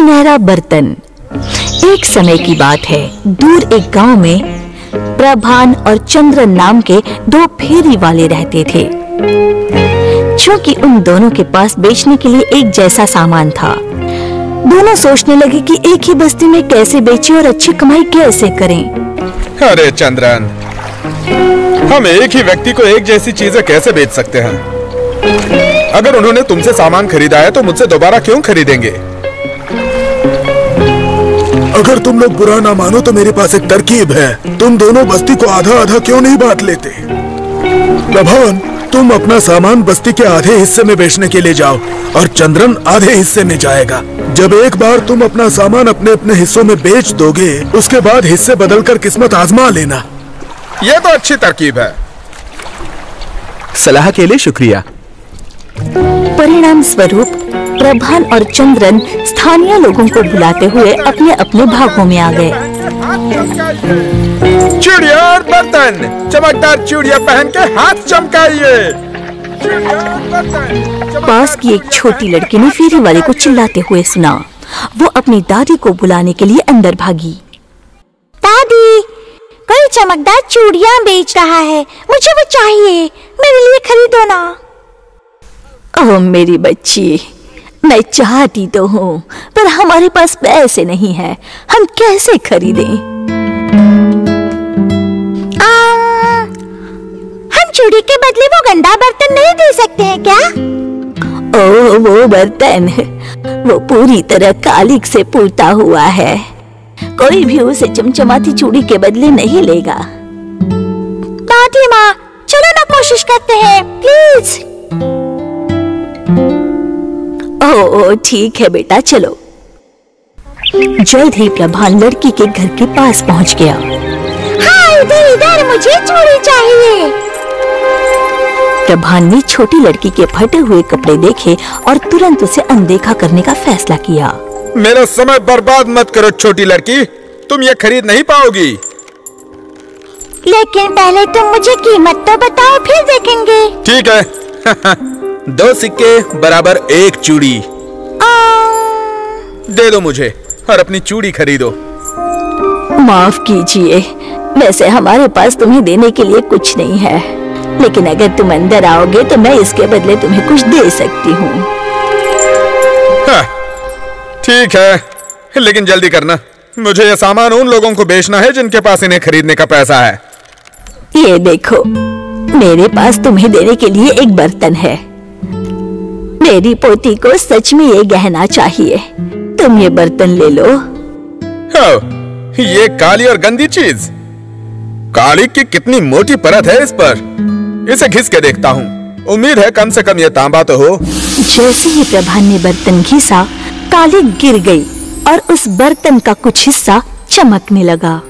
सुनहरा बर्तन। एक समय की बात है, दूर एक गांव में प्रभान और चंद्रन नाम के दो फेरी वाले रहते थे। क्योंकि उन दोनों के पास बेचने के लिए एक जैसा सामान था, दोनों सोचने लगे कि एक ही बस्ती में कैसे बेचें और अच्छी कमाई कैसे करें। अरे चंद्रन, हम एक ही व्यक्ति को एक जैसी चीजें कैसे बेच सकते हैं? अगर उन्होंने तुमसे सामान खरीदा है तो मुझसे दोबारा क्यों खरीदेंगे? अगर तुम लोग बुरा ना मानो तो मेरे पास एक तरकीब है। तुम दोनों बस्ती को आधा आधा क्यों नहीं बांट लेते? प्रभान, तुम अपना सामान बस्ती के आधे हिस्से में बेचने के लिए जाओ और चंद्रन आधे हिस्से में जाएगा। जब एक बार तुम अपना सामान अपने अपने हिस्सों में बेच दोगे, उसके बाद हिस्से बदलकर किस्मत आजमा लेना। ये तो अच्छी तरकीब है। सलाह के लिए शुक्रिया। परिणाम स्वरूप प्रभान और चंद्रन स्थानीय लोगों को बुलाते हुए अपने अपने भागों में आ गए। चूड़ियां और बर्तन, चमकदार चूड़ियां पहन के हाथ चमकाइए। पास की एक छोटी लड़की ने फेरी वाले को चिल्लाते हुए सुना। वो अपनी दादी को बुलाने के लिए अंदर भागी। दादी, कोई चमकदार चूड़ियां बेच रहा है, मुझे वो चाहिए, मेरे लिए खरीदो ना। ओह मेरी बच्ची, मैं चाहती तो हूँ, पर हमारे पास पैसे नहीं हैं। हम कैसे खरीदें? हम चूड़ी के बदले वो गंदा बर्तन नहीं दे सकते हैं क्या? ओह वो बर्तन, वो पूरी तरह कालिक से पूता हुआ है। कोई भी उसे चमचमाती चूड़ी के बदले नहीं लेगा। दादी माँ, चलो ना कोशिश करते हैं, प्लीज। ओह ठीक है बेटा, चलो। जल्द ही प्रभान लड़की के घर के पास पहुंच गया। हाँ, इधर इधर, मुझे चूड़ी चाहिए। प्रभान ने छोटी लड़की के फटे हुए कपड़े देखे और तुरंत उसे अनदेखा करने का फैसला किया। मेरा समय बर्बाद मत करो छोटी लड़की, तुम ये खरीद नहीं पाओगी। लेकिन पहले तुम मुझे कीमत तो बताओ, फिर देखेंगे। ठीक है। 2 सिक्के बराबर 1 चूड़ी दे दो मुझे और अपनी चूड़ी खरीदो। माफ कीजिए, वैसे हमारे पास तुम्हें देने के लिए कुछ नहीं है, लेकिन अगर तुम अंदर आओगे तो मैं इसके बदले तुम्हें कुछ दे सकती हूँ। हाँ, ठीक है, लेकिन जल्दी करना। मुझे यह सामान उन लोगों को बेचना है जिनके पास इन्हें खरीदने का पैसा है। ये देखो, मेरे पास तुम्हें देने के लिए एक बर्तन है। मेरी पोती को सच में ये गहना चाहिए, तुम ये बर्तन ले लो। ये काली और गंदी चीज, काली की कितनी मोटी परत है इस पर। इसे घिस के देखता हूँ, उम्मीद है कम से कम ये तांबा तो हो। जैसे ही प्रभान ने बर्तन घिसा, काली गिर गई और उस बर्तन का कुछ हिस्सा चमकने लगा।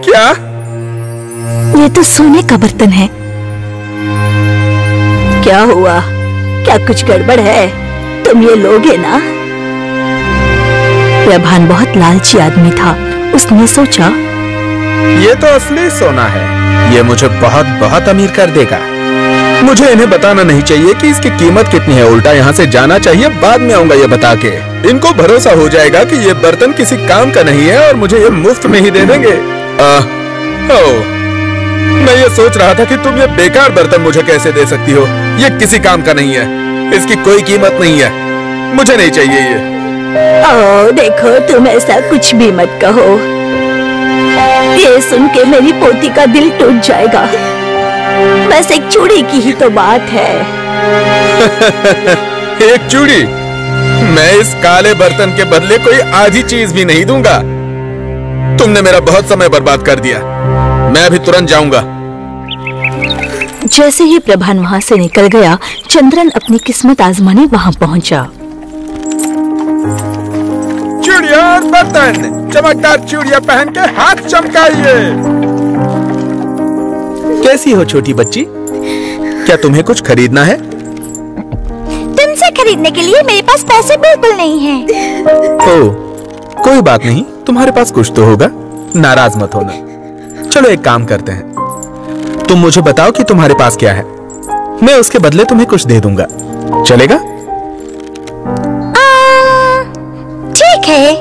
क्या? ये तो सोने का बर्तन है। क्या हुआ? क्या कुछ गड़बड़ है? तुम ये लोगे ना? प्रभान बहुत लालची आदमी था। उसने सोचा, ये तो असली सोना है, ये मुझे बहुत बहुत अमीर कर देगा। मुझे इन्हें बताना नहीं चाहिए कि इसकी कीमत कितनी है, उल्टा यहाँ से जाना चाहिए, बाद में आऊंगा ये बता के। इनको भरोसा हो जाएगा कि ये बर्तन किसी काम का नहीं है और मुझे ये मुफ्त में ही दे देंगे। मैं ये सोच रहा था कि तुम ये बेकार बर्तन मुझे कैसे दे सकती हो। ये किसी काम का नहीं है, इसकी कोई कीमत नहीं है, मुझे नहीं चाहिए ये। ओह देखो, तुम ऐसा कुछ भी मत कहो, ये सुन के मेरी पोती का दिल टूट जाएगा। बस एक चूड़ी की ही तो बात है। एक चूड़ी? मैं इस काले बर्तन के बदले कोई आधी चीज भी नहीं दूंगा। तुमने मेरा बहुत समय बर्बाद कर दिया, मैं अभी तुरंत जाऊंगा। जैसे ही प्रभान वहां से निकल गया, चंद्रन अपनी किस्मत आजमाने वहां पहुंचा। चूड़ियां और बर्तन, चमकदार चूड़ियां पहन के हाथ चमकाइए। कैसी हो छोटी बच्ची? क्या तुम्हें कुछ खरीदना है? तुमसे खरीदने के लिए मेरे पास पैसे बिल्कुल नहीं हैं। ओह, कोई बात नहीं, तुम्हारे पास कुछ तो होगा, नाराज मत होना। चलो एक काम करते हैं, तुम मुझे बताओ कि तुम्हारे पास क्या है, मैं उसके बदले तुम्हें कुछ दे दूंगा, चलेगा? ठीक है,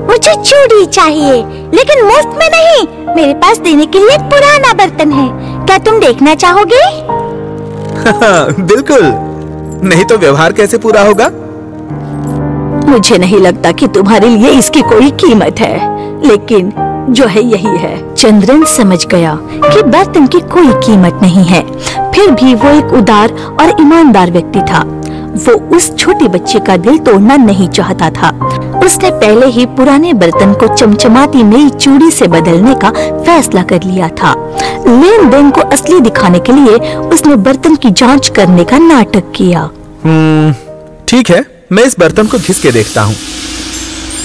मुझे चूड़ी चाहिए, लेकिन मुफ्त में नहीं। मेरे पास देने के लिए एक पुराना बर्तन है, क्या तुम देखना चाहोगे? बिल्कुल, नहीं तो व्यवहार कैसे पूरा होगा? मुझे नहीं लगता कि तुम्हारे लिए इसकी कोई कीमत है, लेकिन जो है यही है। चंद्रन समझ गया कि बर्तन की कोई कीमत नहीं है, फिर भी वो एक उदार और ईमानदार व्यक्ति था। वो उस छोटे बच्चे का दिल तोड़ना नहीं चाहता था। उसने पहले ही पुराने बर्तन को चमचमाती नई चूड़ी से बदलने का फैसला कर लिया था। लेन देन को असली दिखाने के लिए उसने बर्तन की जांच करने का नाटक किया। ठीक है, मैं इस बर्तन को घिस के देखता हूँ।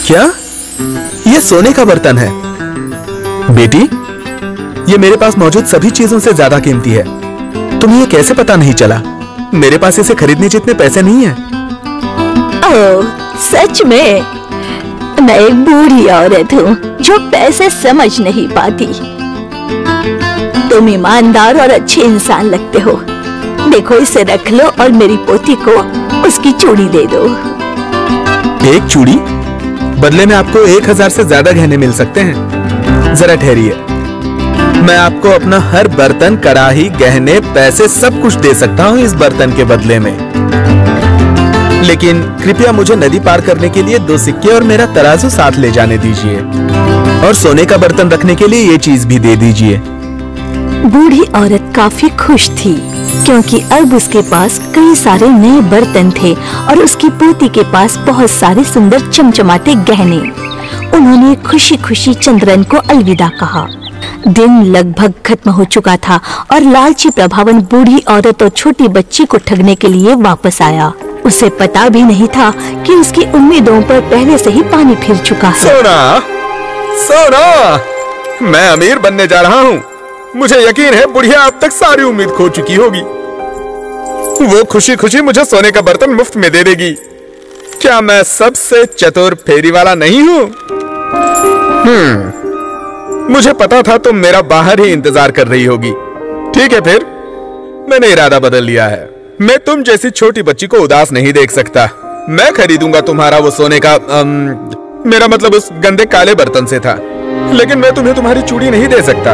क्या ये सोने का बर्तन है? बेटी, ये मेरे पास मौजूद सभी चीजों से ज्यादा कीमती है। तुम्हें ये कैसे पता नहीं चला? मेरे पास इसे खरीदने जितने पैसे नहीं है। ओह, सच में? मैं एक बूढ़ी औरत हूँ जो पैसे समझ नहीं पाती। तुम ईमानदार और अच्छे इंसान लगते हो। देखो, इसे रख लो और मेरी पोती को उसकी चूड़ी दे दो। एक चूड़ी? बदले में आपको 1000 से ज्यादा गहने मिल सकते हैं। जरा ठहरिए, मैं आपको अपना हर बर्तन, कड़ाही, गहने, पैसे सब कुछ दे सकता हूँ इस बर्तन के बदले में। लेकिन कृपया मुझे नदी पार करने के लिए 2 सिक्के और मेरा तराजू साथ ले जाने दीजिए, और सोने का बर्तन रखने के लिए ये चीज भी दे दीजिए। बूढ़ी औरत काफी खुश थी, क्योंकि अब उसके पास कई सारे नए बर्तन थे और उसकी पोती के पास बहुत सारे सुंदर चमचमाते गहने। उन्होंने खुशी खुशी चंद्रन को अलविदा कहा। दिन लगभग खत्म हो चुका था और लालची प्रभावन बूढ़ी औरत और छोटी बच्ची को ठगने के लिए वापस आया। उसे पता भी नहीं था कि उसकी उम्मीदों पर पहले से ही पानी फिर चुका है। सोना, सोना, मैं अमीर बनने जा रहा हूँ। मुझे यकीन है बुढ़िया अब तक सारी उम्मीद खो चुकी होगी। वो खुशी खुशी मुझे सोने का बर्तन मुफ्त में दे देगी। क्या मैं सबसे चतुर फेरी वाला नहीं हूँ? मुझे पता था तुम मेरा बाहर ही इंतजार कर रही होगी। ठीक है, फिर मैंने इरादा बदल लिया है। मैं तुम जैसी छोटी बच्ची को उदास नहीं देख सकता। मैं खरीदूंगा तुम्हारा वो सोने का मेरा मतलब उस गंदे काले बर्तन से था, लेकिन मैं तुम्हें तुम्हारी चूड़ी नहीं दे सकता।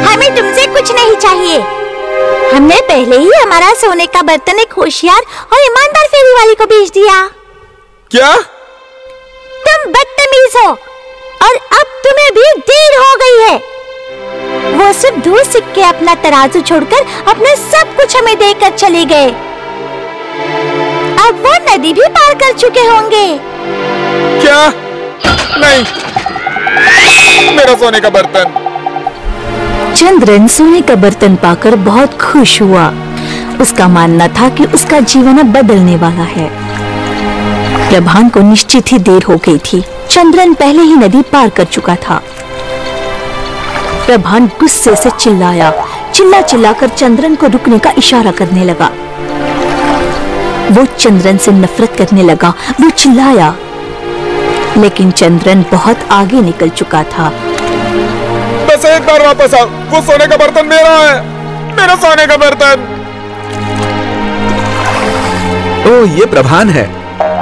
हमें तुमसे कुछ नहीं चाहिए। हमने पहले ही हमारा सोने का बर्तन एक होशियार और ईमानदार फेरी वाली को बेच दिया। क्या? तुम बदतमीज हो और अब तुम्हें भी देर हो गई है। वो सिर्फ 2 सिक्के अपना तराजू छोड़कर अपना सब कुछ हमें देकर चले गए। अब वो नदी भी पार कर चुके होंगे। क्या? नहीं, मेरा सोने का बर्तन। चंद्रन सोने का बर्तन पाकर बहुत खुश हुआ। उसका मानना था कि उसका जीवन अब बदलने वाला है। प्रभान को निश्चित ही देर हो गई थी। चंद्रन पहले ही नदी पार कर चुका था। प्रभान गुस्से से चिल्लाया। चिल्लाकर चंद्रन को रुकने का इशारा करने लगा। वो चंद्रन से नफरत करने लगा। वो चिल्लाया, लेकिन चंद्रन बहुत आगे निकल चुका था। बस एक बार वापस आओ, वो सोने का बर्तन मेरा है, मेरा सोने का बर्तन। ओह, ये प्रभान है।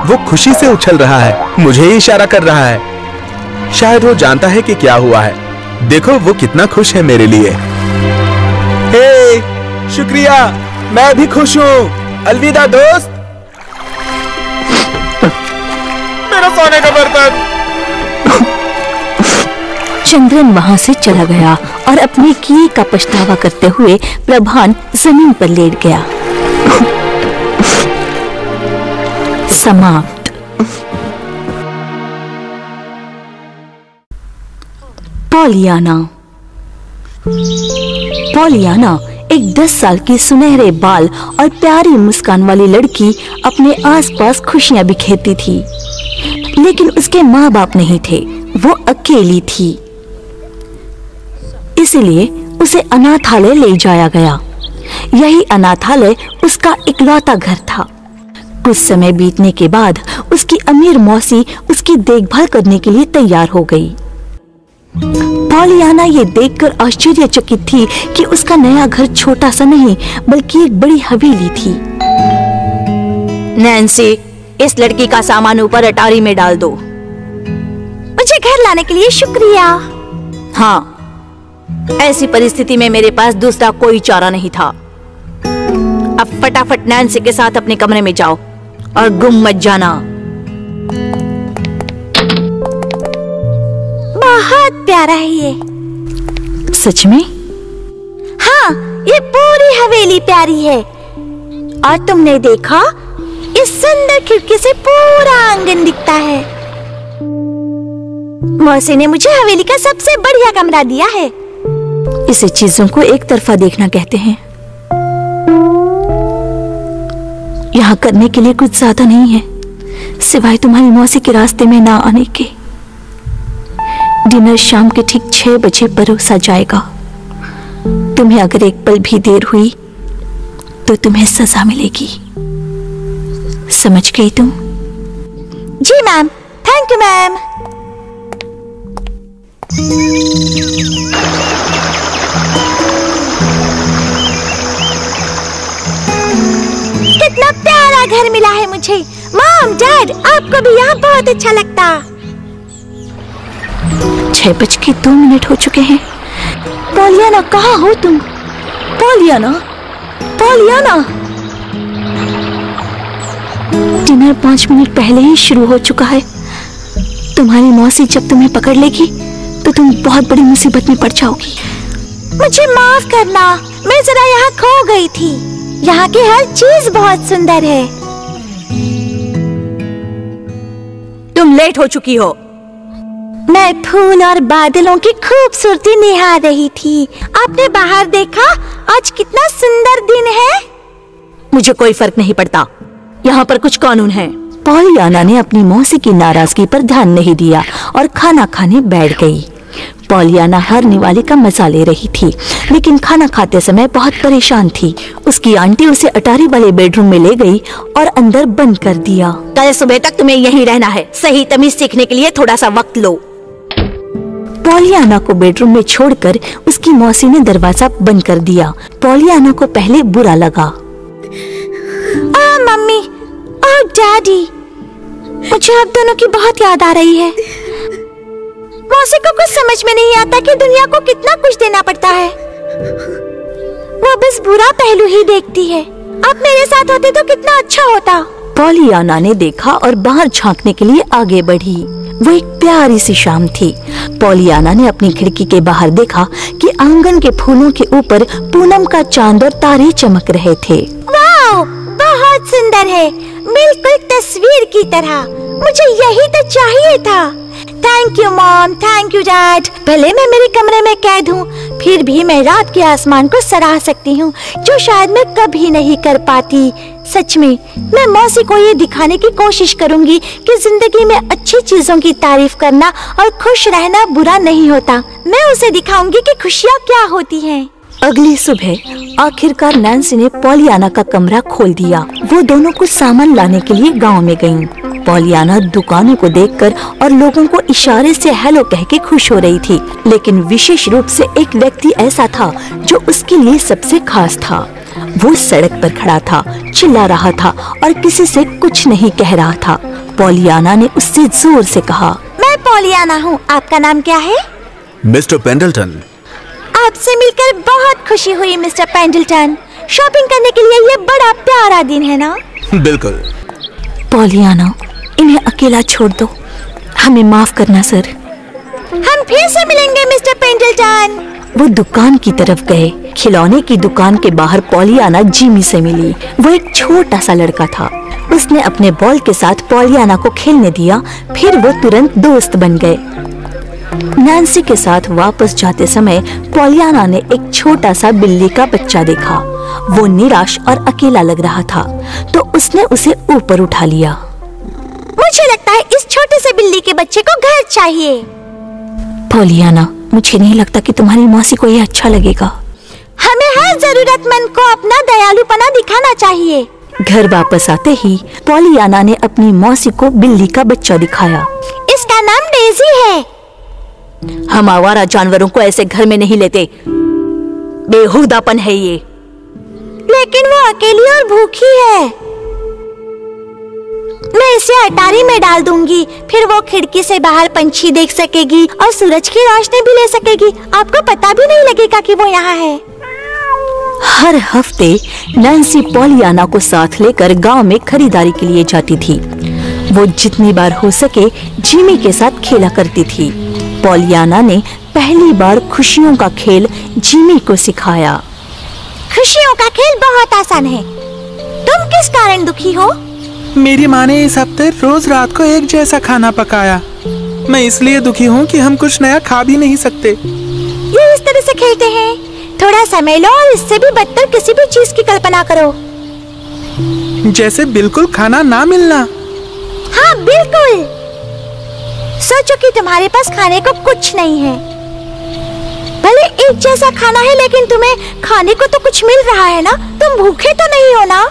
वो खुशी से उछल रहा है, मुझे ही इशारा कर रहा है। शायद वो जानता है कि क्या हुआ है। देखो वो कितना खुश है मेरे लिए। हे, शुक्रिया, मैं भी खुश हूँ। अलविदा दोस्त। मेरा सोने का बर्तन। चंद्रन वहां से चला गया और अपने किए का पछतावा करते हुए प्रभान जमीन पर लेट गया। समाप्त। पॉलियाना। पॉलियाना एक 10 साल की सुनहरे बाल और प्यारी मुस्कान वाली लड़की अपने आसपास खुशियां बिखेरती थी, लेकिन उसके माँ बाप नहीं थे। वो अकेली थी, इसलिए उसे अनाथालय ले जाया गया। यही अनाथालय उसका इकलौता घर था। कुछ समय बीतने के बाद उसकी अमीर मौसी उसकी देखभाल करने के लिए तैयार हो गई। पॉलियाना ये देखकर आश्चर्यचकित थी कि उसका नया घर छोटा सा नहीं बल्कि एक बड़ी हवेली थी। नैन्सी, इस लड़की का सामान ऊपर अटारी में डाल दो। मुझे घर लाने के लिए शुक्रिया। हाँ, ऐसी परिस्थिति में मेरे पास दूसरा कोई चारा नहीं था। अब फटाफट नैन्सी के साथ अपने कमरे में जाओ और गुम मत जाना। बहुत प्यारा है ये। सच में? हाँ, ये पूरी हवेली प्यारी है। और तुमने देखा, इस सुंदर खिड़की से पूरा आंगन दिखता है। मौसी ने मुझे हवेली का सबसे बढ़िया कमरा दिया है। इसे चीजों को एक तरफा देखना कहते हैं। यहाँ करने के लिए कुछ ज्यादा नहीं है, सिवाय तुम्हारी मौसी के रास्ते में ना आने के। डिनर शाम के ठीक 6 बजे परोसा जाएगा। तुम्हें अगर एक पल भी देर हुई तो तुम्हें सजा मिलेगी। समझ गई तुम? जी मैम, थैंक यू मैम। कितना प्यारा घर मिला है मुझे। मॉम, डैड, आपको भी यहाँ बहुत अच्छा लगता। 6:02 हो चुके हैं। पॉलियाना, कहाँ हो तुम? Pollyanna, Pollyanna. डिनर 5 मिनट पहले ही शुरू हो चुका है। तुम्हारी मौसी जब तुम्हें पकड़ लेगी तो तुम बहुत बड़ी मुसीबत में पड़ जाओगी। मुझे माफ करना, मैं जरा यहाँ खो गई थी। यहाँ की हर चीज बहुत सुंदर है। तुम लेट हो चुकी हो। मैं फूल और बादलों की खूबसूरती निहार रही थी। आपने बाहर देखा? आज कितना सुंदर दिन है। मुझे कोई फर्क नहीं पड़ता, यहाँ पर कुछ कानून है। पॉलियाना ने अपनी मौसी की नाराजगी पर ध्यान नहीं दिया और खाना खाने बैठ गई। पॉलियाना हर निवाले का मजा ले रही थी, लेकिन खाना खाते समय बहुत परेशान थी। उसकी आंटी उसे अटारी वाले बेडरूम में ले गई और अंदर बंद कर दिया। कल सुबह तक तुम्हें यहीं रहना है। सही तमीज सीखने के लिए थोड़ा सा वक्त लो। पॉलियाना को बेडरूम में छोड़कर उसकी मौसी ने दरवाजा बंद कर दिया। पॉलियाना को पहले बुरा लगा। मम्मी और डैडी, मुझे आप दोनों की बहुत याद आ रही है। मौसी को कुछ समझ में नहीं आता कि दुनिया को कितना कुछ देना पड़ता है। वो बस बुरा पहलू ही देखती है। आप मेरे साथ होते तो कितना अच्छा होता। पॉलियाना ने देखा और बाहर झांकने के लिए आगे बढ़ी। वो एक प्यारी सी शाम थी। पॉलियाना ने अपनी खिड़की के बाहर देखा कि आंगन के फूलों के ऊपर पूनम का चांद और तारे चमक रहे थे। वाह, बहुत सुंदर है, बिल्कुल तस्वीर की तरह। मुझे यही तो चाहिए था। Thank you mom, thank you dad. भले मैं मेरे कमरे में कैद हूँ, फिर भी मैं रात के आसमान को सराह सकती हूँ, जो शायद मैं कभी नहीं कर पाती। सच में मैं मौसी को ये दिखाने की कोशिश करूंगी कि जिंदगी में अच्छी चीजों की तारीफ करना और खुश रहना बुरा नहीं होता। मैं उसे दिखाऊंगी कि खुशियाँ क्या होती हैं। अगली सुबह आखिरकार नैन्सी ने पॉलियाना का कमरा खोल दिया। वो दोनों कुछ सामान लाने के लिए गांव में गईं। पॉलियाना दुकानों को देखकर और लोगों को इशारे से हेलो कह के खुश हो रही थी, लेकिन विशेष रूप से एक व्यक्ति ऐसा था जो उसके लिए सबसे खास था। वो सड़क पर खड़ा था, चिल्ला रहा था और किसी से कुछ नहीं कह रहा था। पॉलियाना ने उससे जोर से कहा, मैं पॉलियाना हूँ, आपका नाम क्या है? Mister Pendleton. आपसे मिलकर बहुत खुशी हुई मिस्टर पेंडल्टन। शॉपिंग करने के लिए ये बड़ा प्यारा दिन है ना? बिल्कुल। पॉलियाना, इन्हें अकेला छोड़ दो। हमें माफ करना सर। हम फिर से मिलेंगे मिस्टर पेंडल्टन। वो दुकान की तरफ गए। खिलौने की दुकान के बाहर पॉलियाना जिमी से मिली। वो एक छोटा सा लड़का था। उसने अपने बॉल के साथ पॉलियाना को खेलने दिया, फिर वो तुरंत दोस्त बन गए। नैन्सी के साथ वापस जाते समय पॉलियाना ने एक छोटा सा बिल्ली का बच्चा देखा। वो निराश और अकेला लग रहा था, तो उसने उसे ऊपर उठा लिया। मुझे लगता है इस छोटे से बिल्ली के बच्चे को घर चाहिए। पॉलियाना, मुझे नहीं लगता कि तुम्हारी मौसी को ये अच्छा लगेगा। हमें हर जरूरतमंद को अपना दयालुपना दिखाना चाहिए। घर वापस आते ही पॉलियाना ने अपनी मौसी को बिल्ली का बच्चा दिखाया। इसका नाम डेजी है। हम आवारा जानवरों को ऐसे घर में नहीं लेते, बेहुदापन है ये। लेकिन वो अकेली और भूखी है। मैं इसे अटारी में डाल दूंगी, फिर वो खिड़की से बाहर पंछी देख सकेगी और सूरज की रोशनी भी ले सकेगी। आपको पता भी नहीं लगेगा कि वो यहाँ है। हर हफ्ते नैन्सी पॉलियाना को साथ लेकर गांव में खरीदारी के लिए जाती थी। वो जितनी बार हो सके जिमी के साथ खेला करती थी। पॉलियाना ने पहली बार खुशियों का खेल जिमी को सिखाया। खुशियों का खेल बहुत आसान है। तुम किस कारण दुखी हो? मेरी माँ ने इस हफ्ते रोज रात को एक जैसा खाना पकाया। मैं इसलिए दुखी हूँ कि हम कुछ नया खा भी नहीं सकते। ये इस तरह से खेलते हैं। थोड़ा समय लो और इससे भी बदतर किसी भी चीज की कल्पना करो। जैसे बिल्कुल खाना ना मिलना। हाँ बिल्कुल। सोचो कि तुम्हारे पास खाने को कुछ नहीं है। भले एक जैसा खाना है लेकिन तुम्हें खाने को तो कुछ मिल रहा है ना। तुम भूखे तो नहीं हो ना?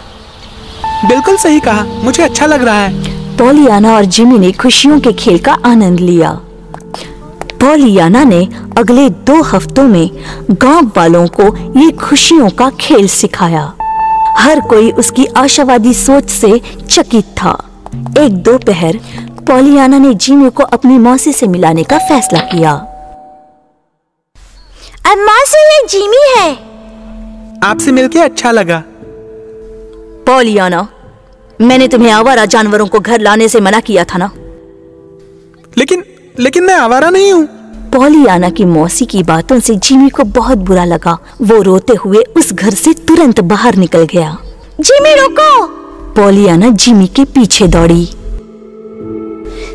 बिल्कुल सही कहा, मुझे अच्छा लग रहा है। पॉलियाना और जिमी ने खुशियों के खेल का आनंद लिया। पॉलियाना ने अगले 2 हफ्तों में गांव वालों को ये खुशियों का खेल सिखाया। हर कोई उसकी आशावादी सोच से चकित था। एक दोपहर पॉलियाना ने जिमी को अपनी मौसी से मिलाने का फैसला किया। अम्मा से ये जिमी है। आपसे मिलके अच्छा लगा। पॉलियाना, मैंने तुम्हें आवारा जानवरों को घर लाने से मना किया था ना? लेकिन मैं आवारा नहीं हूँ। पॉलियाना की मौसी की बातों से जिमी को बहुत बुरा लगा। वो रोते हुए उस घर से तुरंत बाहर निकल गया। जिमी रुको! पॉलियाना जिमी के पीछे दौड़ी।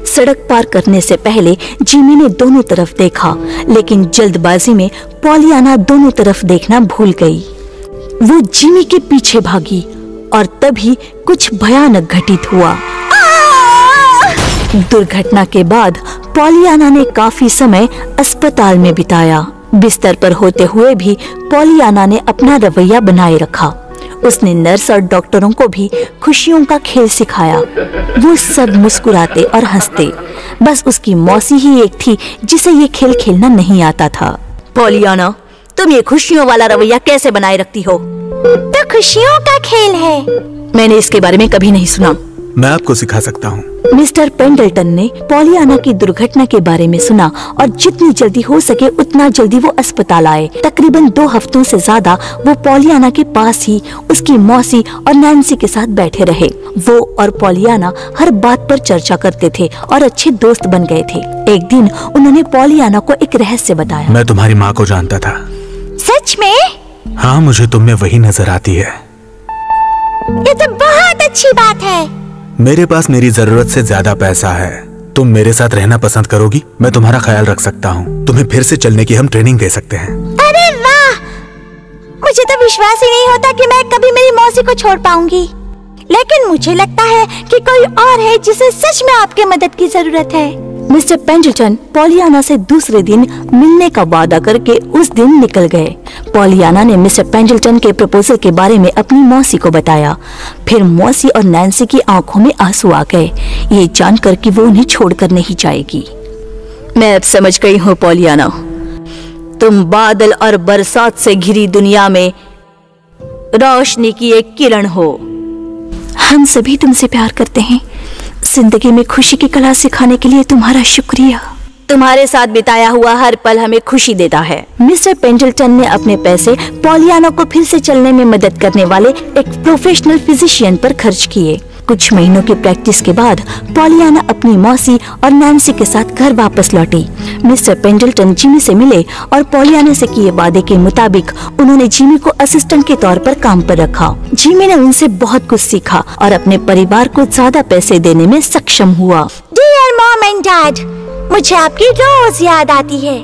सड़क पार करने से पहले जिमी ने दोनों तरफ देखा, लेकिन जल्दबाजी में पॉलियाना दोनों तरफ देखना भूल गई। वो जिमी के पीछे भागी और तभी कुछ भयानक घटित हुआ। दुर्घटना के बाद पॉलियाना ने काफी समय अस्पताल में बिताया। बिस्तर पर होते हुए भी पॉलियाना ने अपना रवैया बनाए रखा। उसने नर्स और डॉक्टरों को भी खुशियों का खेल सिखाया। वो सब मुस्कुराते और हंसते। बस उसकी मौसी ही एक थी जिसे ये खेल खेलना नहीं आता था। पॉलियाना, तुम ये खुशियों वाला रवैया कैसे बनाए रखती हो? तो खुशियों का खेल है। मैंने इसके बारे में कभी नहीं सुना। मैं आपको सिखा सकता हूँ। मिस्टर पेंडल्टन ने पॉलियाना की दुर्घटना के बारे में सुना और जितनी जल्दी हो सके उतना जल्दी वो अस्पताल आए। तकरीबन 2 हफ्तों से ज्यादा वो पॉलियाना के पास ही उसकी मौसी और नैन्सी के साथ बैठे रहे। वो और पॉलियाना हर बात पर चर्चा करते थे और अच्छे दोस्त बन गए थे। एक दिन उन्होंने पॉलियाना को एक रहस्य बताया। मैं तुम्हारी माँ को जानता था। सच में? हाँ, मुझे तुम में वही नजर आती है। ये तो बहुत अच्छी बात है। मेरे पास मेरी जरूरत से ज्यादा पैसा है। तुम मेरे साथ रहना पसंद करोगी? मैं तुम्हारा ख्याल रख सकता हूँ। तुम्हें फिर से चलने की हम ट्रेनिंग दे सकते हैं। अरे वाह! मुझे तो विश्वास ही नहीं होता कि मैं कभी मेरी मौसी को छोड़ पाऊंगी। लेकिन मुझे लगता है कि कोई और है जिसे सच में आपकी मदद की जरूरत है। मिस्टर पेंडल्टन पॉलियाना से दूसरे दिन मिलने का वादा करके उस दिन निकल गए। पॉलियाना ने मिस्टर पेंडल्टन के प्रपोजल के बारे में अपनी मौसी को बताया। फिर मौसी और नैन्सी की आंखों में आंसू आ गए, ये जानकर कि वो उन्हें छोड़कर नहीं जाएगी। मैं अब समझ गई हूँ पॉलियाना, तुम बादल और बरसात से घिरी दुनिया में रोशनी की एक किरण हो। हम सभी तुमसे प्यार करते हैं। जिंदगी में खुशी की कला सिखाने के लिए तुम्हारा शुक्रिया। तुम्हारे साथ बिताया हुआ हर पल हमें खुशी देता है। मिस्टर पेंडल्टन ने अपने पैसे पॉलियाना को फिर से चलने में मदद करने वाले एक प्रोफेशनल फिजिशियन पर खर्च किए। कुछ महीनों की प्रैक्टिस के बाद पॉलियाना अपनी मौसी और नैन्सी के साथ घर वापस लौटी। मिस्टर पेंडल्टन जिमी से मिले और पॉलियाना से किए वादे के मुताबिक उन्होंने जिमी को असिस्टेंट के तौर पर काम पर रखा। जिमी ने उनसे बहुत कुछ सीखा और अपने परिवार को ज्यादा पैसे देने में सक्षम हुआ। डियर मॉम एंड डैड, मुझे आपकी रोज याद आती है।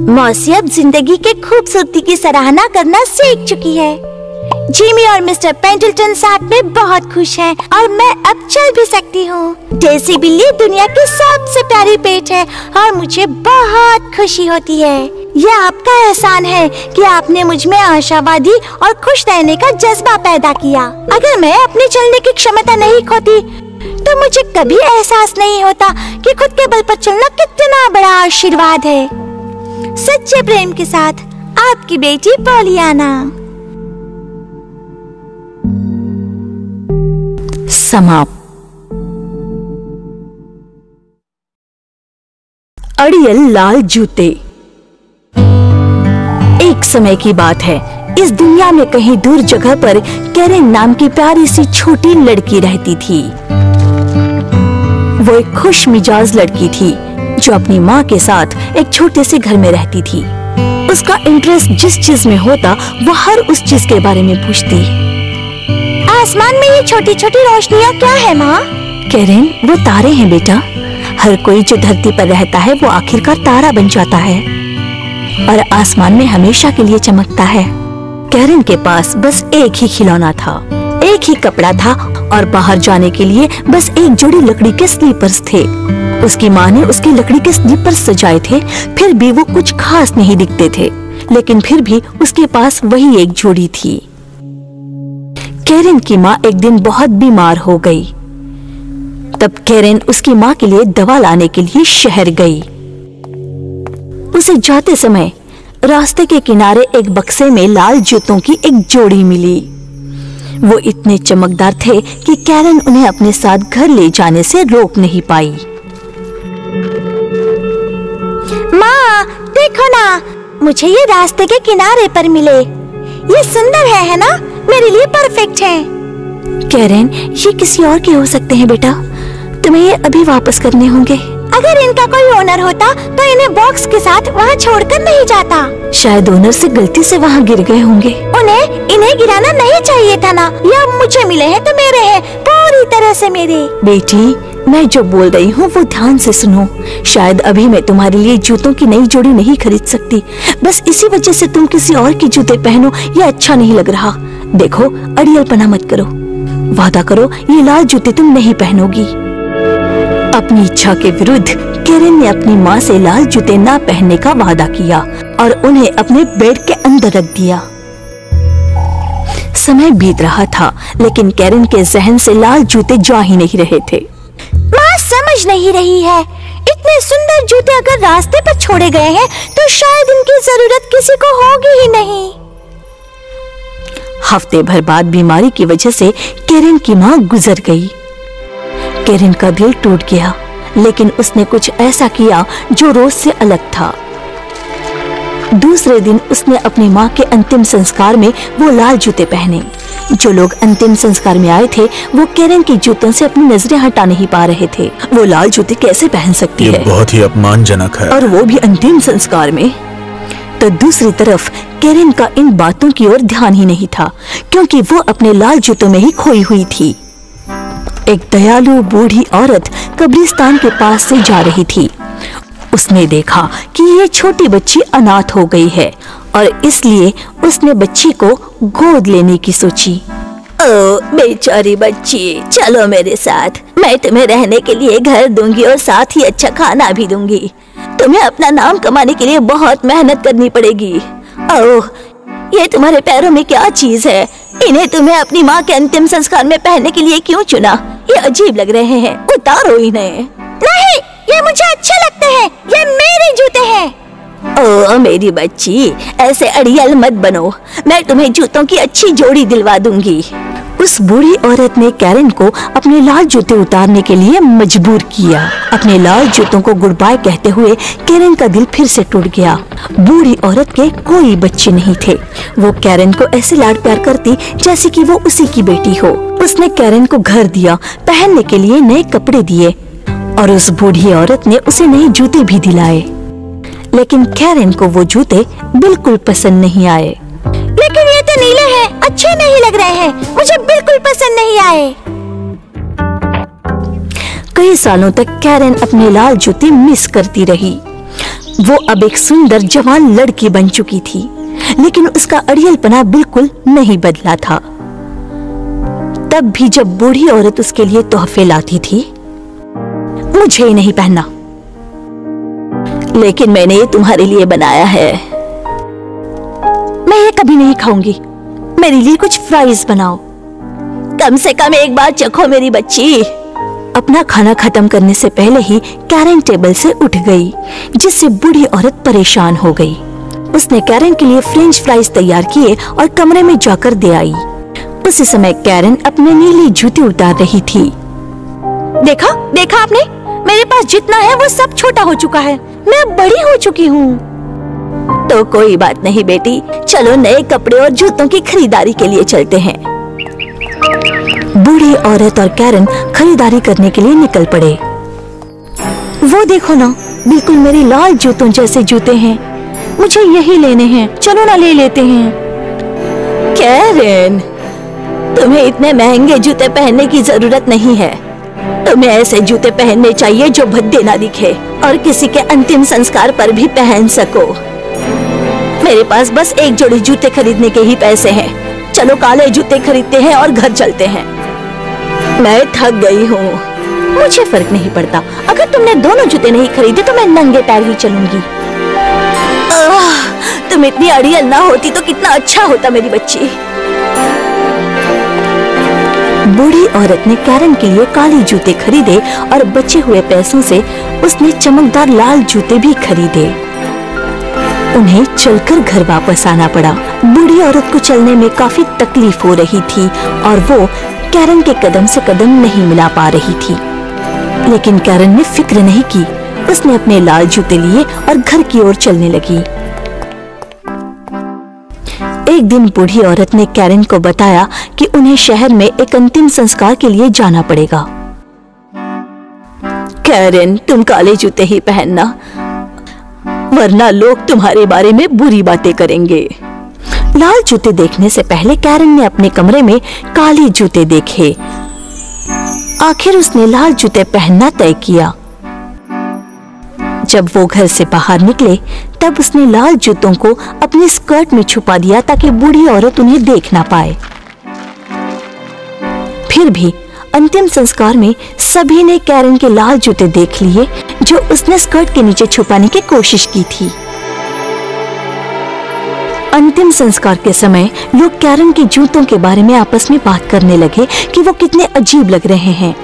मौसी अब जिंदगी के खूबसूरती की सराहना करना सीख चुकी है। जिमी और मिस्टर पेंडल्टन साथ में बहुत खुश हैं और मैं अब चल भी सकती हूँ। डेज़ी बिल्ली दुनिया की सबसे प्यारी पेट है और मुझे बहुत खुशी होती है। यह आपका एहसान है कि आपने मुझ में आशावादी और खुश रहने का जज्बा पैदा किया। अगर मैं अपनी चलने की क्षमता नहीं खोती तो मुझे कभी एहसास नहीं होता कि खुद के बल पर चलना कितना बड़ा आशीर्वाद है। सच्चे प्रेम के साथ आपकी बेटी पॉलियाना। समाप्त। अड़ियल लाल जूते। एक समय की बात है, इस दुनिया में कहीं दूर जगह पर कैरेन नाम की प्यारी सी छोटी लड़की रहती थी। वो एक खुश मिजाज लड़की थी जो अपनी माँ के साथ एक छोटे से घर में रहती थी। उसका इंटरेस्ट जिस चीज में होता वो हर उस चीज के बारे में पूछती। आसमान में ये छोटी छोटी रोशनियाँ क्या है माँ? कैरेन, वो तारे हैं बेटा। हर कोई जो धरती पर रहता है वो आखिरकार तारा बन जाता है और आसमान में हमेशा के लिए चमकता है। कैरेन के पास बस एक ही खिलौना था, एक ही कपड़ा था और बाहर जाने के लिए बस एक जोड़ी लकड़ी के स्लीपर्स थे। उसकी माँ ने उसके लकड़ी के स्लीपर्स सजाए थे, फिर भी वो कुछ खास नहीं दिखते थे, लेकिन फिर भी उसके पास वही एक जोड़ी थी। कैरेन की माँ एक दिन बहुत बीमार हो गई। तब कैरेन उसकी माँ के लिए दवा लाने के लिए शहर गई। उसे जाते समय रास्ते के किनारे एक बक्से में लाल जूतों की एक जोड़ी मिली। वो इतने चमकदार थे कि कैरेन उन्हें अपने साथ घर ले जाने से रोक नहीं पाई। माँ देखो ना, मुझे ये रास्ते के किनारे पर मिले। ये सुंदर है ना? मेरे लिए परफेक्ट है। कैरेन, ये किसी और के हो सकते हैं बेटा, तुम्हें ये अभी वापस करने होंगे। अगर इनका कोई ओनर होता तो इन्हें बॉक्स के साथ वहाँ छोड़कर नहीं जाता। शायद ओनर से गलती से वहाँ गिर गए होंगे। इन्हें गिराना नहीं चाहिए था ना। या मुझे मिले हैं तो मेरे हैं, पूरी तरह से मेरे। बेटी, मैं जो बोल रही हूँ वो ध्यान से सुनो। शायद अभी मैं तुम्हारे लिए जूतों की नई जोड़ी नहीं खरीद सकती, बस इसी वजह से तुम किसी और के जूते पहनो, ये अच्छा नहीं लग रहा। देखो, अड़ियलपना मत करो, वादा करो ये लाल जूते तुम नहीं पहनोगी। अपनी इच्छा के विरुद्ध कैरेन ने अपनी माँ से लाल जूते ना पहनने का वादा किया और उन्हें अपने बेड के अंदर रख दिया। समय बीत रहा था, लेकिन कैरेन के जहन से लाल जूते जा ही नहीं रहे थे। माँ समझ नहीं रही है, इतने सुंदर जूते अगर रास्ते पर छोड़े गए हैं तो शायद इनकी जरूरत किसी को होगी ही नहीं। हफ्ते भर बाद बीमारी की वजह से कैरेन की माँ गुजर गई। कैरेन का दिल टूट गया, लेकिन उसने कुछ ऐसा किया जो रोज से अलग था। दूसरे दिन उसने अपनी माँ के अंतिम संस्कार में वो लाल जूते पहने। जो लोग अंतिम संस्कार में आए थे वो कैरेन के जूतों से अपनी नजरें हटा नहीं पा रहे थे। वो लाल जूते कैसे पहन सकती है? ये बहुत ही अपमानजनक है। और वो भी अंतिम संस्कार में। तो दूसरी तरफ कैरेन का इन बातों की ओर ध्यान ही नहीं था, क्योंकि वो अपने लाल जूतों में ही खोई हुई थी। एक दयालु बूढ़ी औरत कब्रिस्तान के पास से जा रही थी। उसने देखा कि ये छोटी बच्ची अनाथ हो गई है और इसलिए उसने बच्ची को गोद लेने की सोची। ओ बेचारी बच्ची, चलो मेरे साथ, मैं तुम्हें रहने के लिए घर दूंगी और साथ ही अच्छा खाना भी दूंगी। तुम्हें अपना नाम कमाने के लिए बहुत मेहनत करनी पड़ेगी। ओह, ये तुम्हारे पैरों में क्या चीज है? इन्हें तुम्हें अपनी माँ के अंतिम संस्कार में पहनने के लिए क्यों चुना? ये अजीब लग रहे हैं, उतारो इन्हें। नहीं, ये मुझे अच्छे लगते हैं, ये मेरे जूते हैं। ओ मेरी बच्ची, ऐसे अड़ियल मत बनो, मैं तुम्हें जूतों की अच्छी जोड़ी दिलवा दूंगी। उस बूढ़ी औरत ने कैरेन को अपने लाल जूते उतारने के लिए मजबूर किया। अपने लाल जूतों को गुड बाय कहते हुए कैरेन का दिल फिर से टूट गया। बूढ़ी औरत के कोई बच्चे नहीं थे। वो कैरेन को ऐसे लाड प्यार करती जैसे कि वो उसी की बेटी हो। उसने कैरेन को घर दिया, पहनने के लिए नए कपड़े दिए और उस बूढ़ी औरत ने उसे नए जूते भी दिलाए। लेकिन कैरेन को वो जूते बिल्कुल पसंद नहीं आए। लेकिन ये तो नीले हैं, अच्छे नहीं लग रहे हैं, मुझे बिल्कुल पसंद नहीं आए। कई सालों तक कैरेन अपने लाल जूते मिस करती रही। वो अब एक सुंदर जवान लड़की बन चुकी थी, लेकिन उसका अड़ियलपना बिल्कुल नहीं बदला था। तब भी जब बूढ़ी औरत उसके लिए तोहफे लाती थी, मुझे ही नहीं पहनना, लेकिन मैंने ये तुम्हारे लिए बनाया है, मैं ये कभी नहीं खाऊंगी, मेरे लिए कुछ फ्राइज बनाओ, कम से कम एक बार चखो मेरी बच्ची। अपना खाना खत्म करने से पहले ही कैरेन टेबल से उठ गई, जिससे बूढ़ी औरत परेशान हो गई। उसने कैरेन के लिए फ्रेंच फ्राइज तैयार किए और कमरे में जाकर दे आई। उसी समय कैरेन अपने नीले जूते उतार रही थी। देखा आपने, मेरे पास पास जितना है वो सब छोटा हो चुका है। मैं बड़ी हो चुकी हूँ। तो कोई बात नहीं बेटी, चलो नए कपड़े और जूतों की खरीदारी के लिए चलते हैं। बूढ़ी औरत और कैरन खरीदारी करने के लिए निकल पड़े। वो देखो ना, बिल्कुल मेरी लाल जूतों जैसे जूते हैं। मुझे यही लेने हैं, चलो ना ले लेते हैं। कैरन, तुम्हें इतने महंगे जूते पहनने की जरूरत नहीं है। तुम्हें ऐसे जूते पहनने चाहिए जो भद्दे ना दिखे और किसी के अंतिम संस्कार पर भी पहन सको। मेरे पास बस एक जोड़ी जूते खरीदने के ही पैसे हैं। चलो काले जूते खरीदते हैं और घर चलते हैं। मैं थक गई हूँ। मुझे फर्क नहीं पड़ता। अगर तुमने दोनों जूते नहीं खरीदे तो मैं नंगे पैर ही चलूंगी। तुम इतनी अड़ियल ना होती तो कितना अच्छा होता मेरी बच्ची। बूढ़ी औरत ने कैरन के लिए काले जूते खरीदे और बचे हुए पैसों से उसने चमकदार लाल जूते भी खरीदे। उन्हें चलकर घर वापस आना पड़ा। बूढ़ी औरत को चलने में काफी तकलीफ हो रही थी और वो कैरन के कदम से कदम नहीं मिला पा रही थी। लेकिन कैरन ने फिक्र नहीं की। उसने अपने लाल जूते लिए और घर की ओर चलने लगी। एक दिन बूढ़ी औरत ने कैरन को बताया कि उन्हें शहर में एक अंतिम संस्कार के लिए जाना पड़ेगा। कैरन, तुम काले जूते ही पहनना, वरना लोग तुम्हारे बारे में बुरी बातें करेंगे। लाल जूते देखने से पहले कैरन ने अपने कमरे में काले जूते देखे। आखिर उसने लाल जूते पहनना तय किया। जब वो घर से बाहर निकले तब उसने लाल जूतों को अपनी स्कर्ट में छुपा दिया ताकि बूढ़ी औरत उन्हें देख ना पाए। फिर भी अंतिम संस्कार में सभी ने कैरन के लाल जूते देख लिए जो उसने स्कर्ट के नीचे छुपाने की कोशिश की थी। अंतिम संस्कार के समय लोग कैरन के जूतों के बारे में आपस में बात करने लगे कि वो कितने अजीब लग रहे हैं।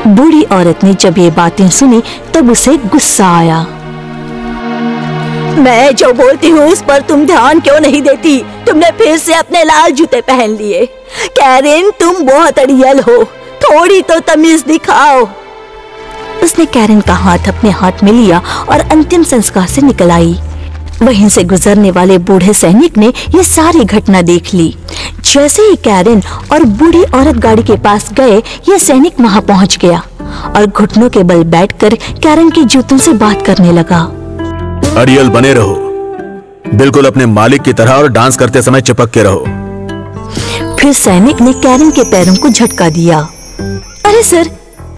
बूढ़ी औरत ने जब ये बातें सुनी तब उसे गुस्सा आया। मैं जो बोलती हूँ उस पर तुम ध्यान क्यों नहीं देती? तुमने फिर से अपने लाल जूते पहन लिए। कैरन, तुम बहुत अड़ियल हो, थोड़ी तो तमीज दिखाओ। उसने कैरन का हाथ अपने हाथ में लिया और अंतिम संस्कार से निकल आई। वहीं से गुजरने वाले बूढ़े सैनिक ने ये सारी घटना देख ली। जैसे ही कैरन और बूढ़ी औरत गाड़ी के पास गए, ये सैनिक वहां पहुंच गया और घुटनों के बल बैठकर कैरन के जूतों से बात करने लगा। अड़ियल बने रहो, बिल्कुल अपने मालिक की तरह, और डांस करते समय चिपक के रहो। फिर सैनिक ने कैरन के पैरों को झटका दिया। अरे सर,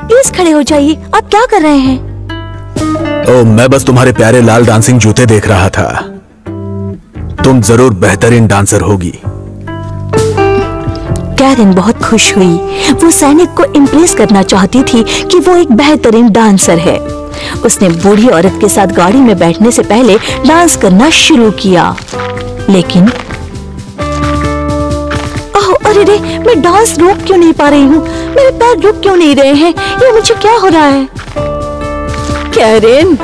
प्लीज खड़े हो जाइए, आप क्या कर रहे हैं? ओह, मैं बस तुम्हारे प्यारे लाल डांसिंग जूते देख रहा था। तुम जरूर बेहतरीन डांसर होगी। कैरन बहुत खुश हुई। वो सैनिक को इम्प्रेस करना चाहती थी कि वो एक बेहतरीन डांसर है। उसने बूढ़ी औरत के साथ गाड़ी में बैठने से पहले डांस करना शुरू किया। लेकिन ओह, अरे रे, मैं डांस रोक क्यों नहीं पा रही हूँ? मेरे पैर रुक क्यों नहीं रहे हैं? ये मुझे क्या हो रहा है? कैरन,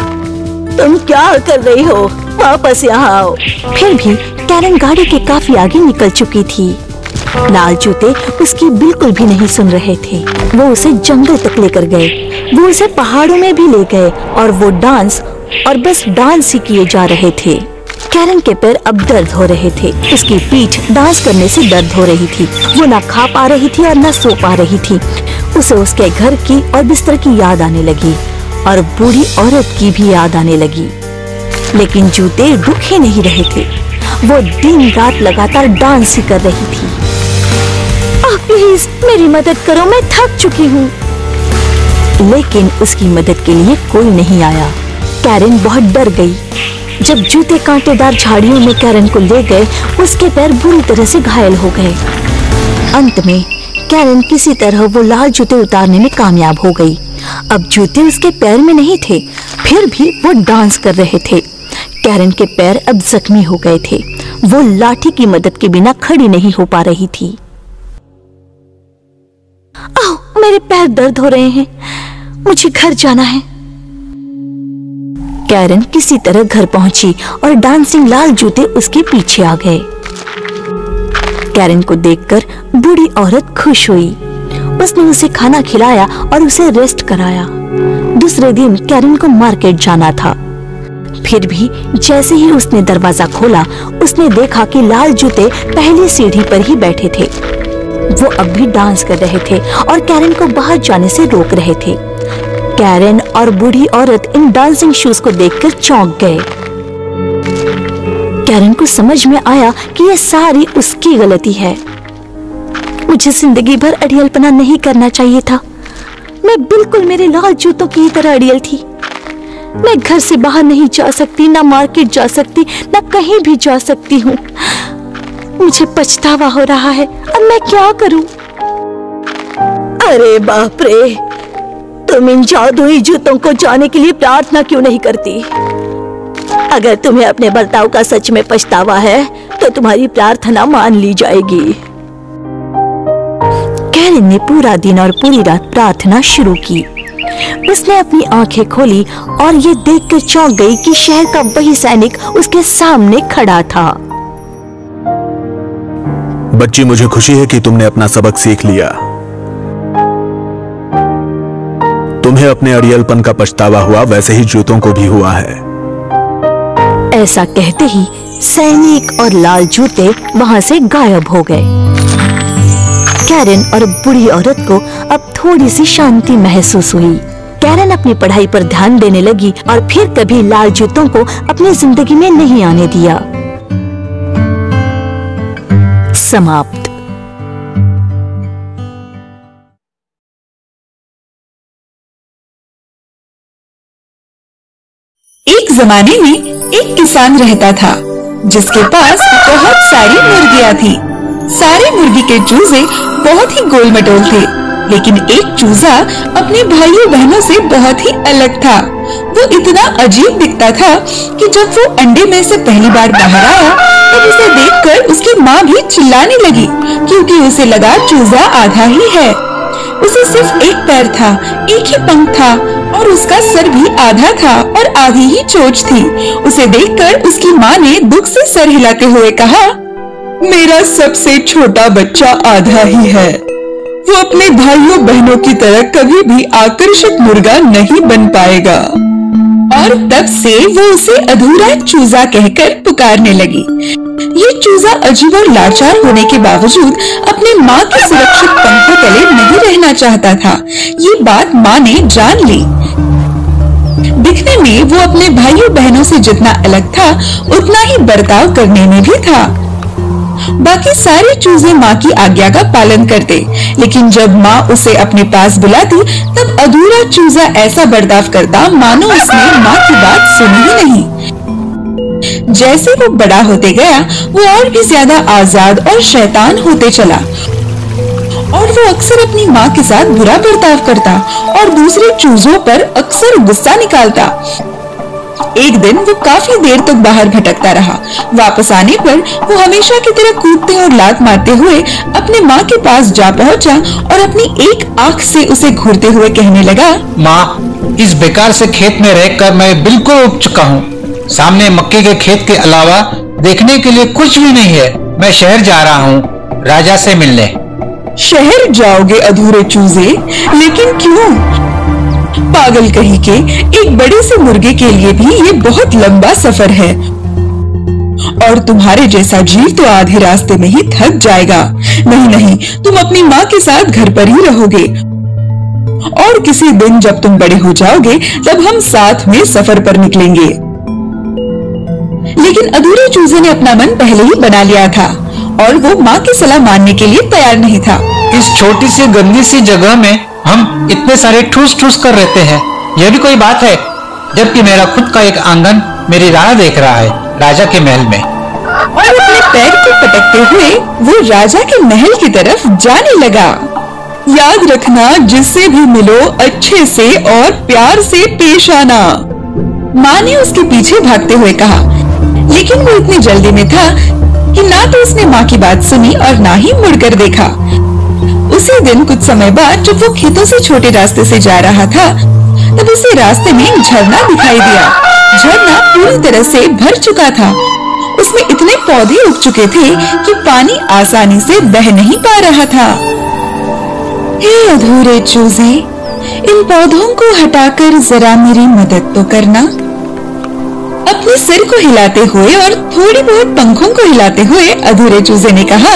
तुम क्या कर रही हो? वापस यहाँ आओ। फिर भी कैरन गाड़ी के काफी आगे निकल चुकी थी। लाल जूते उसकी बिल्कुल भी नहीं सुन रहे थे। वो उसे जंगल तक लेकर गए, वो उसे पहाड़ों में भी ले गए और वो डांस और बस डांस ही किए जा रहे थे। कैरन के पैर अब दर्द हो रहे थे। उसकी पीठ डांस करने से दर्द हो रही थी। वो ना खा पा रही थी और ना सो पा रही थी। उसे उसके घर की और बिस्तर की याद आने लगी और बूढ़ी औरत की भी याद आने लगी। लेकिन जूते रुक ही नहीं रहे थे। वो दिन रात लगातार डांस ही कर रही थी। प्लीज मेरी मदद करो, मैं थक चुकी हूँ। लेकिन उसकी मदद के लिए कोई नहीं आया। कैरन बहुत डर गई। जब जूते कांटेदार झाड़ियों में कैरन को ले गए, उसके पैर बुरी तरह से घायल हो गए। अंत में कैरन किसी तरह वो लाल जूते उतारने में कामयाब हो गई। अब जूते उसके पैर में नहीं थे, फिर भी वो डांस कर रहे थे। कैरन के पैर अब जख्मी हो गए थे। वो लाठी की मदद के बिना खड़ी नहीं हो पा रही थी। ओह, मेरे पैर दर्द हो रहे हैं, मुझे घर जाना है। कैरन किसी तरह घर पहुंची और डांसिंग लाल जूते उसके पीछे आ गए। कैरन को देखकर बूढ़ी औरत खुश हुई। उसने उसे खाना खिलाया और उसे रेस्ट कराया। दूसरे दिन कैरन को मार्केट जाना था। फिर भी जैसे ही उसने दरवाजा खोला, उसने देखा कि लाल जूते पहली सीढ़ी पर ही बैठे थे। वो अब भी डांस कर रहे थे और कैरन को बाहर जाने से रोक रहे थे। कैरन और बूढ़ी औरत इन डांसिंग शूज को देखकर चौंक गए। कैरन को समझ में आया कि ये सारी उसकी गलती है। मुझे जिंदगी भर अड़ियलपना नहीं करना चाहिए था। मैं बिल्कुल मेरे लाल जूतों की तरह अड़ियल थी। मैं घर से बाहर नहीं जा सकती, ना मार्केट जा सकती, ना कहीं भी जा सकती हूँ। मुझे पछतावा हो रहा है। अब मैं क्या करूँ? अरे बाप रे, तुम इन जादुई जूतों को जाने के लिए प्रार्थना क्यों नहीं करती? अगर तुम्हें अपने बर्ताव का सच में पछतावा है तो तुम्हारी प्रार्थना मान ली जाएगी। कैरन ने पूरा दिन और पूरी रात प्रार्थना शुरू की। उसने अपनी आंखें खोली और ये देखकर चौंक गई कि शहर का वही सैनिक उसके सामने खड़ा था। बच्ची, मुझे खुशी है कि तुमने अपना सबक सीख लिया। तुम्हें अपने अड़ियलपन का पछतावा हुआ, वैसे ही जूतों को भी हुआ है। ऐसा कहते ही सैनिक और लाल जूते वहां से गायब हो गए। कैरन और बूढ़ी औरत को अब थोड़ी सी शांति महसूस हुई। कैरन अपनी पढ़ाई पर ध्यान देने लगी और फिर कभी लाल जूतों को अपनी जिंदगी में नहीं आने दिया। समाप्त। एक जमाने में एक किसान रहता था जिसके पास बहुत सारी मुर्गियां थी। सारे मुर्गी के चूजे बहुत ही गोल मटोल थे, लेकिन एक चूजा अपने भाइयों बहनों से बहुत ही अलग था। वो इतना अजीब दिखता था कि जब वो अंडे में से पहली बार बाहर आया तब उसे देखकर उसकी माँ भी चिल्लाने लगी, क्योंकि उसे लगा चूजा आधा ही है। उसे सिर्फ एक पैर था, एक ही पंख था और उसका सर भी आधा था और आधी ही चोंच थी। उसे देखकर उसकी माँ ने दुख से सर हिलाते हुए कहा, मेरा सबसे छोटा बच्चा आधा ही है। वो अपने भाइयों बहनों की तरह कभी भी आकर्षक मुर्गा नहीं बन पाएगा। और तब से वो उसे अधूरा चूजा कहकर पुकारने लगी। ये चूजा अजीब और लाचार होने के बावजूद अपने माँ के सुरक्षित पंखों तले नहीं रहना चाहता था। ये बात माँ ने जान ली। दिखने में वो अपने भाइयों बहनों से जितना अलग था, उतना ही बर्ताव करने में भी था। बाकी सारे चूजे माँ की आज्ञा का पालन करते, लेकिन जब माँ उसे अपने पास बुलाती तब अधूरा चूजा ऐसा बर्ताव करता मानो उसने माँ की बात सुनी ही नहीं। जैसे वो बड़ा होते गया, वो और भी ज्यादा आजाद और शैतान होते चला और वो अक्सर अपनी माँ के साथ बुरा बर्ताव करता और दूसरे चूजों पर अक्सर गुस्सा निकालता। एक दिन वो काफी देर तक बाहर भटकता रहा। वापस आने पर वो हमेशा की तरह कूदते और लात मारते हुए अपने माँ के पास जा पहुँचा और अपनी एक आंख से उसे घूरते हुए कहने लगा, माँ, इस बेकार से खेत में रहकर मैं बिल्कुल उब चुका हूँ। सामने मक्के के खेत के अलावा देखने के लिए कुछ भी नहीं है। मैं शहर जा रहा हूँ राजा से मिलने। शहर जाओगे अधूरे चूजे? लेकिन क्यों? पागल कहीं के, एक बड़े से मुर्गे के लिए भी ये बहुत लंबा सफर है और तुम्हारे जैसा जीव तो आधे रास्ते में ही थक जाएगा। नहीं नहीं, तुम अपनी माँ के साथ घर पर ही रहोगे और किसी दिन जब तुम बड़े हो जाओगे तब हम साथ में सफर पर निकलेंगे। लेकिन अधूरे चूजे ने अपना मन पहले ही बना लिया था और वो माँ की सलाह मानने के लिए तैयार नहीं था। इस छोटी सी गंदी सी जगह में हम इतने सारे ठूस ठूस कर रहते हैं, यह भी कोई बात है? जबकि मेरा खुद का एक आंगन मेरी राह देख रहा है राजा के महल में। और अपने पैर को पटकते हुए वो राजा के महल की तरफ जाने लगा। याद रखना, जिससे भी मिलो अच्छे से और प्यार से पेश आना, माँ ने उसके पीछे भागते हुए कहा। लेकिन वो इतनी जल्दी में था कि ना तो उसने माँ की बात सुनी और ना ही मुड़कर देखा। उसी दिन कुछ समय बाद जब वो खेतों से छोटे रास्ते से जा रहा था तब उसे रास्ते में झरना दिखाई दिया। झरना पूरी तरह से भर चुका था। उसमें इतने पौधे उग चुके थे कि पानी आसानी से बह नहीं पा रहा था। हे अधूरे चूजे, इन पौधों को हटाकर जरा मेरी मदद तो करना। अपने सिर को हिलाते हुए और थोड़ी बहुत पंखों को हिलाते हुए अधूरे चूजे ने कहा,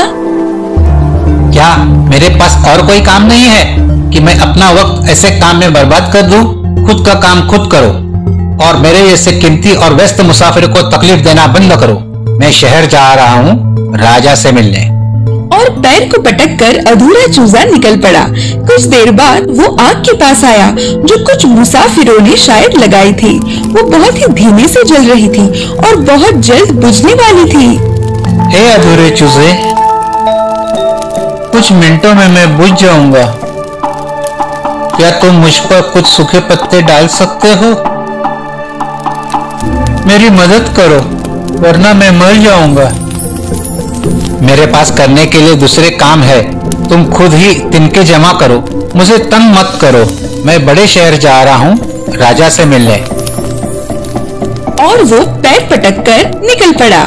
क्या मेरे पास और कोई काम नहीं है कि मैं अपना वक्त ऐसे काम में बर्बाद कर दूं? खुद का काम खुद करो और मेरे जैसे कीमती और व्यस्त मुसाफिर को तकलीफ देना बंद करो। मैं शहर जा रहा हूँ राजा से मिलने। और पैर को पटक कर अधूरा चूजा निकल पड़ा। कुछ देर बाद वो आग के पास आया जो कुछ मुसाफिरों ने शायद लगाई थी। वो बहुत ही धीमे से जल रही थी और बहुत जल्द बुझने वाली थी। हे अधूरे चूजे, कुछ मिनटों में मैं बुझ जाऊंगा। क्या तुम मुझ पर कुछ सूखे पत्ते डाल सकते हो? मेरी मदद करो वरना मैं मर जाऊंगा। मेरे पास करने के लिए दूसरे काम है। तुम खुद ही तिनके जमा करो, मुझे तंग मत करो। मैं बड़े शहर जा रहा हूँ राजा से मिलने। और वो पैर पटक कर निकल पड़ा।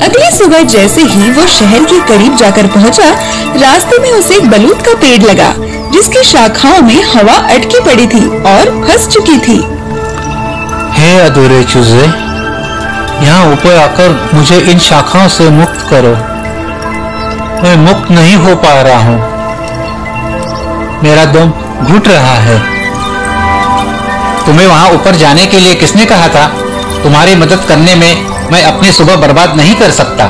अगली सुबह जैसे ही वो शहर के करीब जाकर पहुंचा, रास्ते में उसे एक बलूत का पेड़ लगा जिसकी शाखाओं में हवा अटकी पड़ी थी और फंस चुकी थी। हे अधूरे चूजे, यहाँ ऊपर आकर मुझे इन शाखाओं से मुक्त करो। मैं मुक्त नहीं हो पा रहा हूँ, मेरा दम घुट रहा है। तुम्हें वहाँ ऊपर जाने के लिए किसने कहा था? तुम्हारी मदद करने में मैं अपनी सुबह बर्बाद नहीं कर सकता।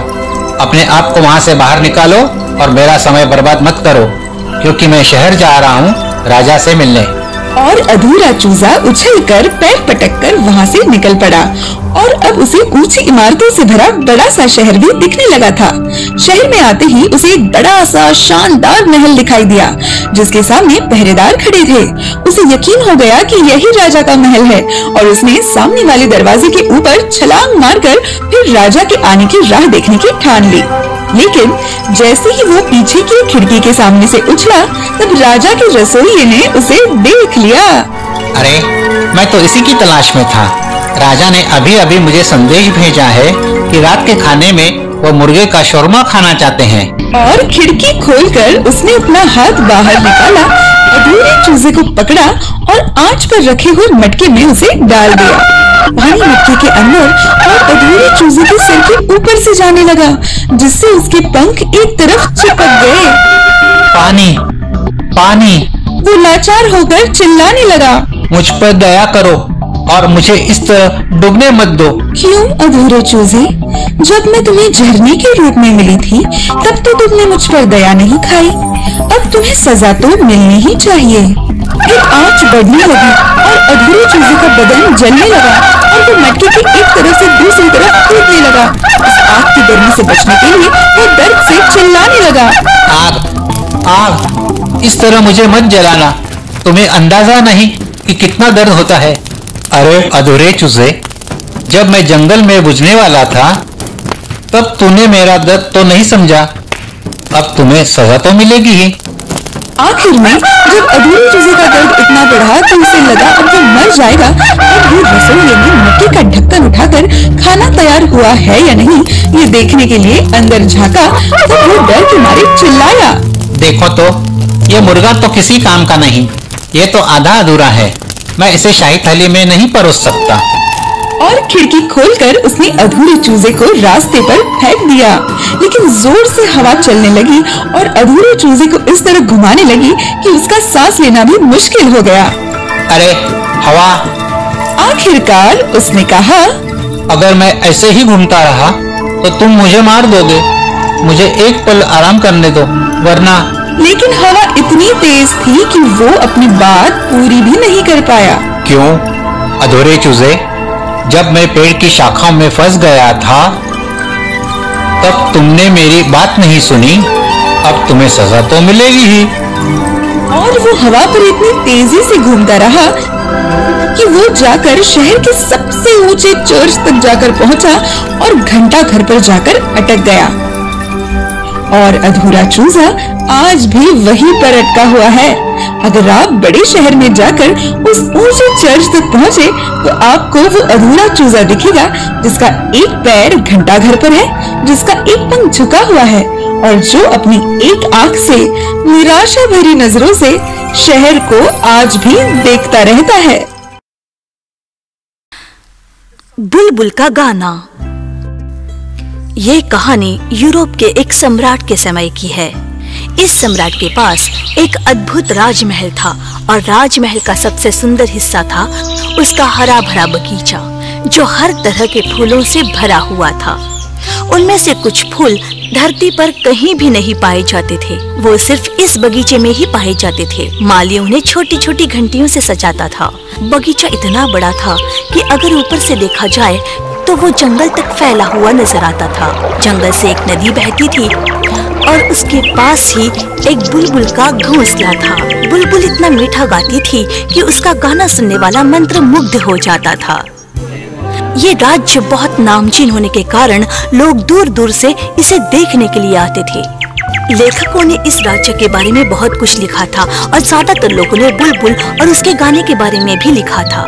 अपने आप को वहाँ से बाहर निकालो और मेरा समय बर्बाद मत करो, क्योंकि मैं शहर जा रहा हूँ राजा से मिलने। और अधूरा चूजा उछलकर पैर पटककर वहाँ से निकल पड़ा और अब उसे ऊंची इमारतों से भरा बड़ा सा शहर भी दिखने लगा था। शहर में आते ही उसे एक बड़ा सा शानदार महल दिखाई दिया जिसके सामने पहरेदार खड़े थे। उसे यकीन हो गया कि यही राजा का महल है और उसने सामने वाले दरवाजे के ऊपर छलांग मारकर फिर राजा के आने की राह देखने की ठान ली। लेकिन जैसे ही वो पीछे की खिड़की के सामने से उछला, तब राजा के रसोइये ने उसे देख लिया। अरे, मैं तो इसी की तलाश में था। राजा ने अभी अभी मुझे संदेश भेजा है कि रात के खाने में वो मुर्गे का शोरमा खाना चाहते हैं। और खिड़की खोलकर उसने अपना हाथ बाहर निकाला, अधूरे चूजे को पकड़ा और आंच पर रखे हुए मटके में उसे डाल दिया। पानी मटके के अंदर और अधूरे चूजे के सिर के ऊपर से जाने लगा, जिससे उसके पंख एक तरफ चिपक गए। पानी, पानी! वो लाचार होकर चिल्लाने लगा, मुझ पर दया करो और मुझे इस तरह डूबने मत दो। क्यों अधूरे चूजे? जब मैं तुम्हें झरने के रूप में मिली थी तब तो तुमने मुझ पर दया नहीं खाई। अब तुम्हें सजा तो मिलनी ही चाहिए। फिर आंच बढ़ने लगी और अधूरे चूजे का बदन जलने लगा और वो मटके की एक तरफ से दूसरी तरफ कूदने लगा। उस आग की गर्मी से बचने के लिए वो दर्द से चिल्लाने लगा, आग, आग! इस तरह मुझे मत जलाना। तुम्हें अंदाजा नहीं कि कितना दर्द होता है। अरे अधूरे चूजे, जब मैं जंगल में बुझने वाला था तब तूने मेरा दर्द तो नहीं समझा। अब तुम्हें सजा तो मिलेगी ही। आखिर में जब अधूरे चूजे का दर्द इतना बढ़ा तो उसे लगा अब वो मर जाएगा। अब वो रसोइये ने मटके का ढक्कन उठाकर खाना तैयार हुआ है या नहीं ये देखने के लिए अंदर झांका, तब वो डर के मारे चिल्लाया, देखो तो, ये मुर्गा तो किसी काम का नहीं, ये तो आधा अधूरा है। मैं इसे शाही थाली में नहीं परोस सकता। और खिड़की खोलकर उसने अधूरे चूजे को रास्ते पर फेंक दिया। लेकिन जोर से हवा चलने लगी और अधूरे चूजे को इस तरह घुमाने लगी कि उसका सांस लेना भी मुश्किल हो गया। अरे हवा! आखिरकार उसने कहा, अगर मैं ऐसे ही घूमता रहा तो तुम मुझे मार दोगे। मुझे एक पल आराम करने दो, वरना। लेकिन हवा इतनी तेज थी कि वो अपनी बात पूरी भी नहीं कर पाया। क्यों अधूरे चूजे? जब मैं पेड़ की शाखाओं में फंस गया था तब तुमने मेरी बात नहीं सुनी। अब तुम्हें सजा तो मिलेगी ही। और वो हवा पर इतनी तेजी से घूमता रहा कि वो जाकर शहर के सबसे ऊंचे चर्च तक जाकर पहुंचा और घंटा घर पर जाकर अटक गया। और अधूरा चूजा आज भी वहीं पर अटका हुआ है। अगर आप बड़े शहर में जाकर उस ऊंचे चर्च तक पहुंचे तो आपको वो अधूरा चूजा दिखेगा जिसका एक पैर घंटा घर पर है, जिसका एक पंख झुका हुआ है और जो अपनी एक आंख से निराशा भरी नजरों से शहर को आज भी देखता रहता है। बुलबुल का गाना। ये कहानी यूरोप के एक सम्राट के समय की है। इस सम्राट के पास एक अद्भुत राजमहल था और राजमहल का सबसे सुंदर हिस्सा था उसका हरा भरा बगीचा, जो हर तरह के फूलों से भरा हुआ था। उनमें से कुछ फूल धरती पर कहीं भी नहीं पाए जाते थे, वो सिर्फ इस बगीचे में ही पाए जाते थे। माली उन्हें छोटी छोटी घंटियों से सजाता था। बगीचा इतना बड़ा था कि अगर ऊपर से देखा जाए तो वो जंगल तक फैला हुआ नजर आता था। जंगल से एक नदी बहती थी और उसके पास ही एक बुलबुल का घोंसला था। बुलबुल इतना मीठा गाती थी कि उसका गाना सुनने वाला मंत्रमुग्ध हो जाता था। ये राज्य बहुत नामचीन होने के कारण लोग दूर दूर से इसे देखने के लिए आते थे। लेखकों ने इस राज्य के बारे में बहुत कुछ लिखा था और ज्यादातर लोगों ने बुलबुल और उसके गाने के बारे में भी लिखा था।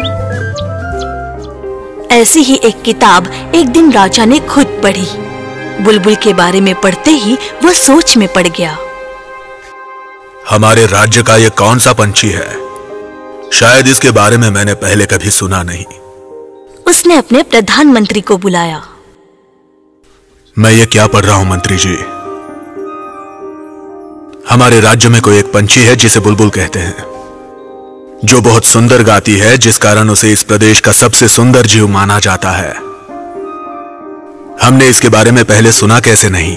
ऐसी ही एक किताब एक दिन राजा ने खुद पढ़ी। बुलबुल के बारे में पढ़ते ही वो सोच में पड़ गया। हमारे राज्य का ये कौन सा पंछी है? शायद इसके बारे में मैंने पहले कभी सुना नहीं। उसने अपने प्रधानमंत्री को बुलाया। मैं ये क्या पढ़ रहा हूं मंत्री जी? हमारे राज्य में कोई एक पंछी है जिसे बुलबुल कहते हैं, जो बहुत सुंदर गाती है, जिस कारण उसे इस प्रदेश का सबसे सुंदर जीव माना जाता है। हमने इसके बारे में पहले सुना कैसे नहीं?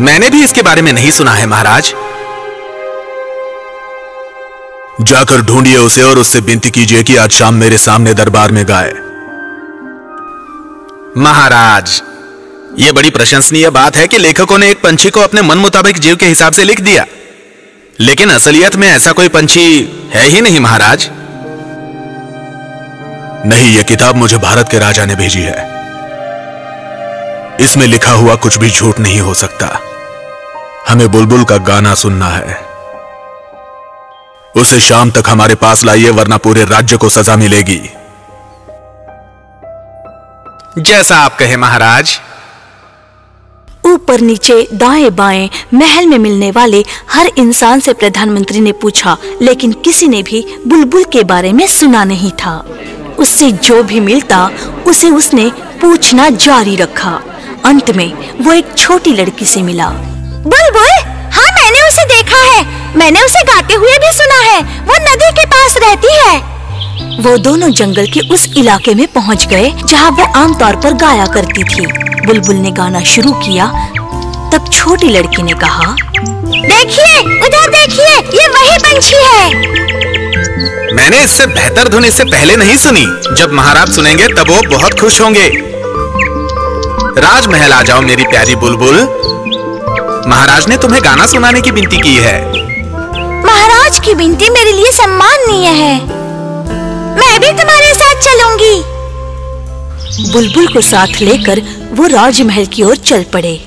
मैंने भी इसके बारे में नहीं सुना है महाराज। जाकर ढूंढिए उसे और उससे विनती कीजिए कि आज शाम मेरे सामने दरबार में गाए। महाराज, यह बड़ी प्रशंसनीय बात है कि लेखकों ने एक पंछी को अपने मन मुताबिक जीव के हिसाब से लिख दिया, लेकिन असलियत में ऐसा कोई पंछी है ही नहीं महाराज। नहीं, यह किताब मुझे भारत के राजा ने भेजी है। इसमें लिखा हुआ कुछ भी झूठ नहीं हो सकता। हमें बुलबुल का गाना सुनना है। उसे शाम तक हमारे पास लाइए, वरना पूरे राज्य को सजा मिलेगी। जैसा आप कहे महाराज। ऊपर नीचे दाएं बाएं महल में मिलने वाले हर इंसान से प्रधानमंत्री ने पूछा, लेकिन किसी ने भी बुलबुल के बारे में सुना नहीं था। उससे जो भी मिलता उसे उसने पूछना जारी रखा। अंत में वो एक छोटी लड़की से मिला। बुलबुल, हाँ मैंने उसे देखा है। मैंने उसे गाते हुए भी सुना है। वो नदी के पास रहती है। वो दोनों जंगल के उस इलाके में पहुंच गए जहाँ वो आमतौर पर गाया करती थी। बुलबुल ने गाना शुरू किया। तब छोटी लड़की ने कहा, देखिए, उधर देखिए, ये वही पंछी है। मैंने इससे बेहतर धुन इससे पहले नहीं सुनी। जब महाराज सुनेंगे तब वो बहुत खुश होंगे। राजमहल आ जाओ मेरी प्यारी बुलबुल। महाराज ने तुम्हें गाना सुनाने की विनती की है। महाराज की विनती मेरे लिए सम्माननीय है। मैं भी तुम्हारे साथ चलूंगी। बुलबुल को साथ लेकर वो राजमहल की ओर चल पड़े।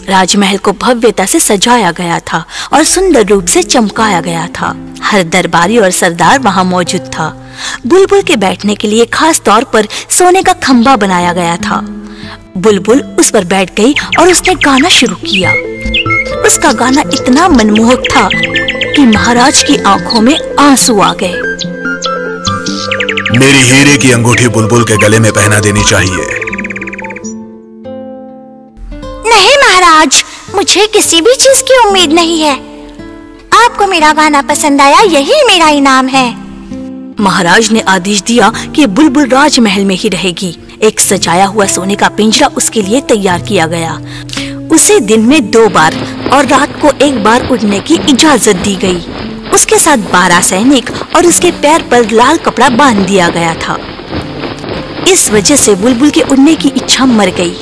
राजमहल को भव्यता से सजाया गया था और सुंदर रूप से चमकाया गया था। हर दरबारी और सरदार वहां मौजूद था। बुलबुल के बैठने के लिए खास तौर पर सोने का खंबा बनाया गया था। बुलबुल उस पर बैठ गई और उसने गाना शुरू किया। उसका गाना इतना मनमोहक था कि महाराज की आंखों में आंसू आ गए। मेरी हीरे की अंगूठी बुलबुल के गले में पहना देनी चाहिए। नहीं महाराज, मुझे किसी भी चीज की उम्मीद नहीं है। आपको मेरा गाना पसंद आया, यही मेरा इनाम है। महाराज ने आदेश दिया कि बुलबुल राजमहल में ही रहेगी। एक सजाया हुआ सोने का पिंजरा उसके लिए तैयार किया गया। उसे दिन में 2 बार और रात को 1 बार उड़ने की इजाजत दी गई। उसके साथ 12 सैनिक और उसके पैर पर लाल कपड़ा बांध दिया गया था। इस वजह से बुलबुल के उड़ने की इच्छा मर गई।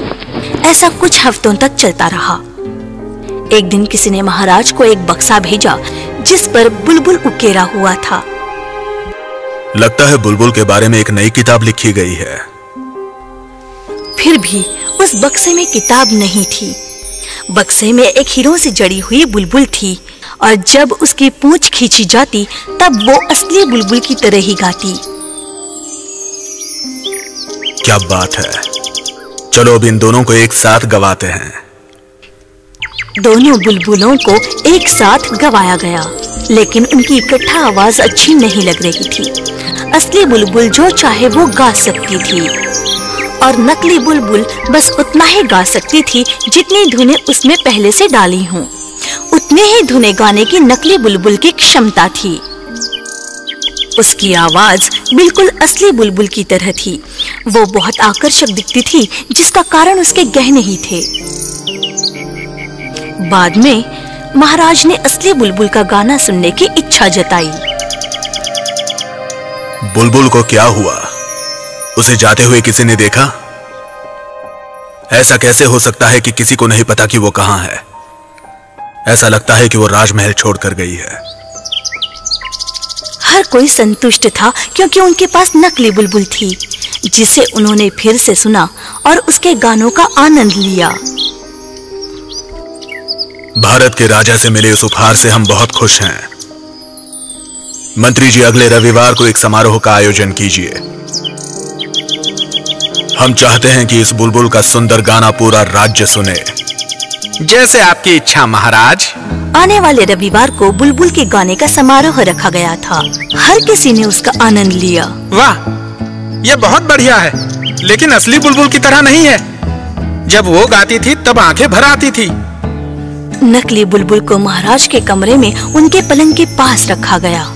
ऐसा कुछ हफ्तों तक चलता रहा। एक दिन किसी ने महाराज को एक बक्सा भेजा जिस पर बुलबुल उकेरा हुआ था। लगता है बुलबुल के बारे में एक नई किताब लिखी गई है। फिर भी उस बक्से में किताब नहीं थी। बक्से में एक हीरों से जड़ी हुई बुलबुल थी और जब उसकी पूंछ खींची जाती तब वो असली बुलबुल की तरह ही गाती। क्या बात है, चलो अब इन दोनों को एक साथ गवाते हैं। दोनों बुलबुलों को एक साथ गवाया गया, लेकिन उनकी इकट्ठा आवाज अच्छी नहीं लग रही थी। असली बुलबुल जो चाहे वो गा सकती थी और नकली बुलबुल बस उतना ही गा सकती थी जितनी धुनें उसमें पहले से डाली हों। उतने ही धुनें गाने की नकली बुलबुल की क्षमता थी। उसकी आवाज बिल्कुल असली बुलबुल की तरह थी। वो बहुत आकर्षक दिखती थी, जिसका कारण उसके गहने ही थे। बाद में महाराज ने असली बुलबुल का गाना सुनने की इच्छा जताई। बुलबुल को क्या हुआ? उसे जाते हुए किसी ने देखा? ऐसा कैसे हो सकता है कि किसी को नहीं पता कि वो कहां है? ऐसा लगता है कि वो राजमहल छोड़कर गई है। हर कोई संतुष्ट था क्योंकि उनके पास नकली बुलबुल थी, जिसे उन्होंने फिर से सुना और उसके गानों का आनंद लिया। भारत के राजा से मिले इस उपहार से हम बहुत खुश हैं। मंत्री जी, अगले रविवार को एक समारोह का आयोजन कीजिए। हम चाहते हैं कि इस बुलबुल का सुंदर गाना पूरा राज्य सुने। जैसे आपकी इच्छा महाराज। आने वाले रविवार को बुलबुल के गाने का समारोह रखा गया था। हर किसी ने उसका आनंद लिया। वाह, यह बहुत बढ़िया है, लेकिन असली बुलबुल की तरह नहीं है। जब वो गाती थी तब आंखें भर आती थी। नकली बुलबुल को महाराज के कमरे में उनके पलंग के पास रखा गया।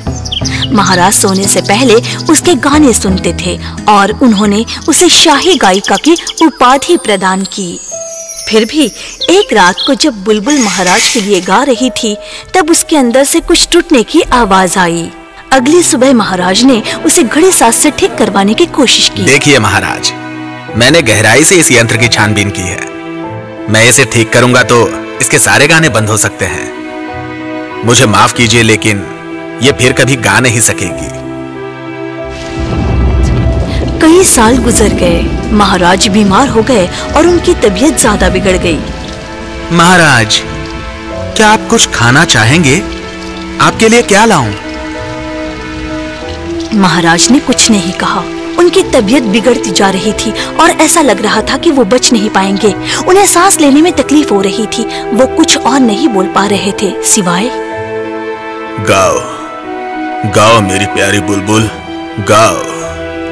महाराज सोने से पहले उसके गाने सुनते थे और उन्होंने उसे शाही गायिका की उपाधि प्रदान की। फिर भी एक रात को जब बुलबुल महाराज के लिए गा रही थी, तब उसके अंदर से कुछ टूटने की आवाज आई। अगली सुबह महाराज ने उसे घड़ी साज से ठीक करवाने की कोशिश की। देखिए महाराज, मैंने गहराई से इस यंत्र की छानबीन की है। मैं इसे ठीक करूंगा तो इसके सारे गाने बंद हो सकते हैं। मुझे माफ कीजिए, लेकिन ये फिर कभी गा नहीं सकेगी। कई साल गुजर गए। महाराज बीमार हो गए और उनकी तबीयत ज्यादा बिगड़ गई। महाराज, क्या आप कुछ खाना चाहेंगे? आपके लिए क्या लाऊं? महाराज ने कुछ नहीं कहा। उनकी तबीयत बिगड़ती जा रही थी और ऐसा लग रहा था कि वो बच नहीं पाएंगे। उन्हें सांस लेने में तकलीफ हो रही थी। वो कुछ और नहीं बोल पा रहे थे सिवाय गाओ, गाओ मेरी प्यारी बुलबुल, गाओ।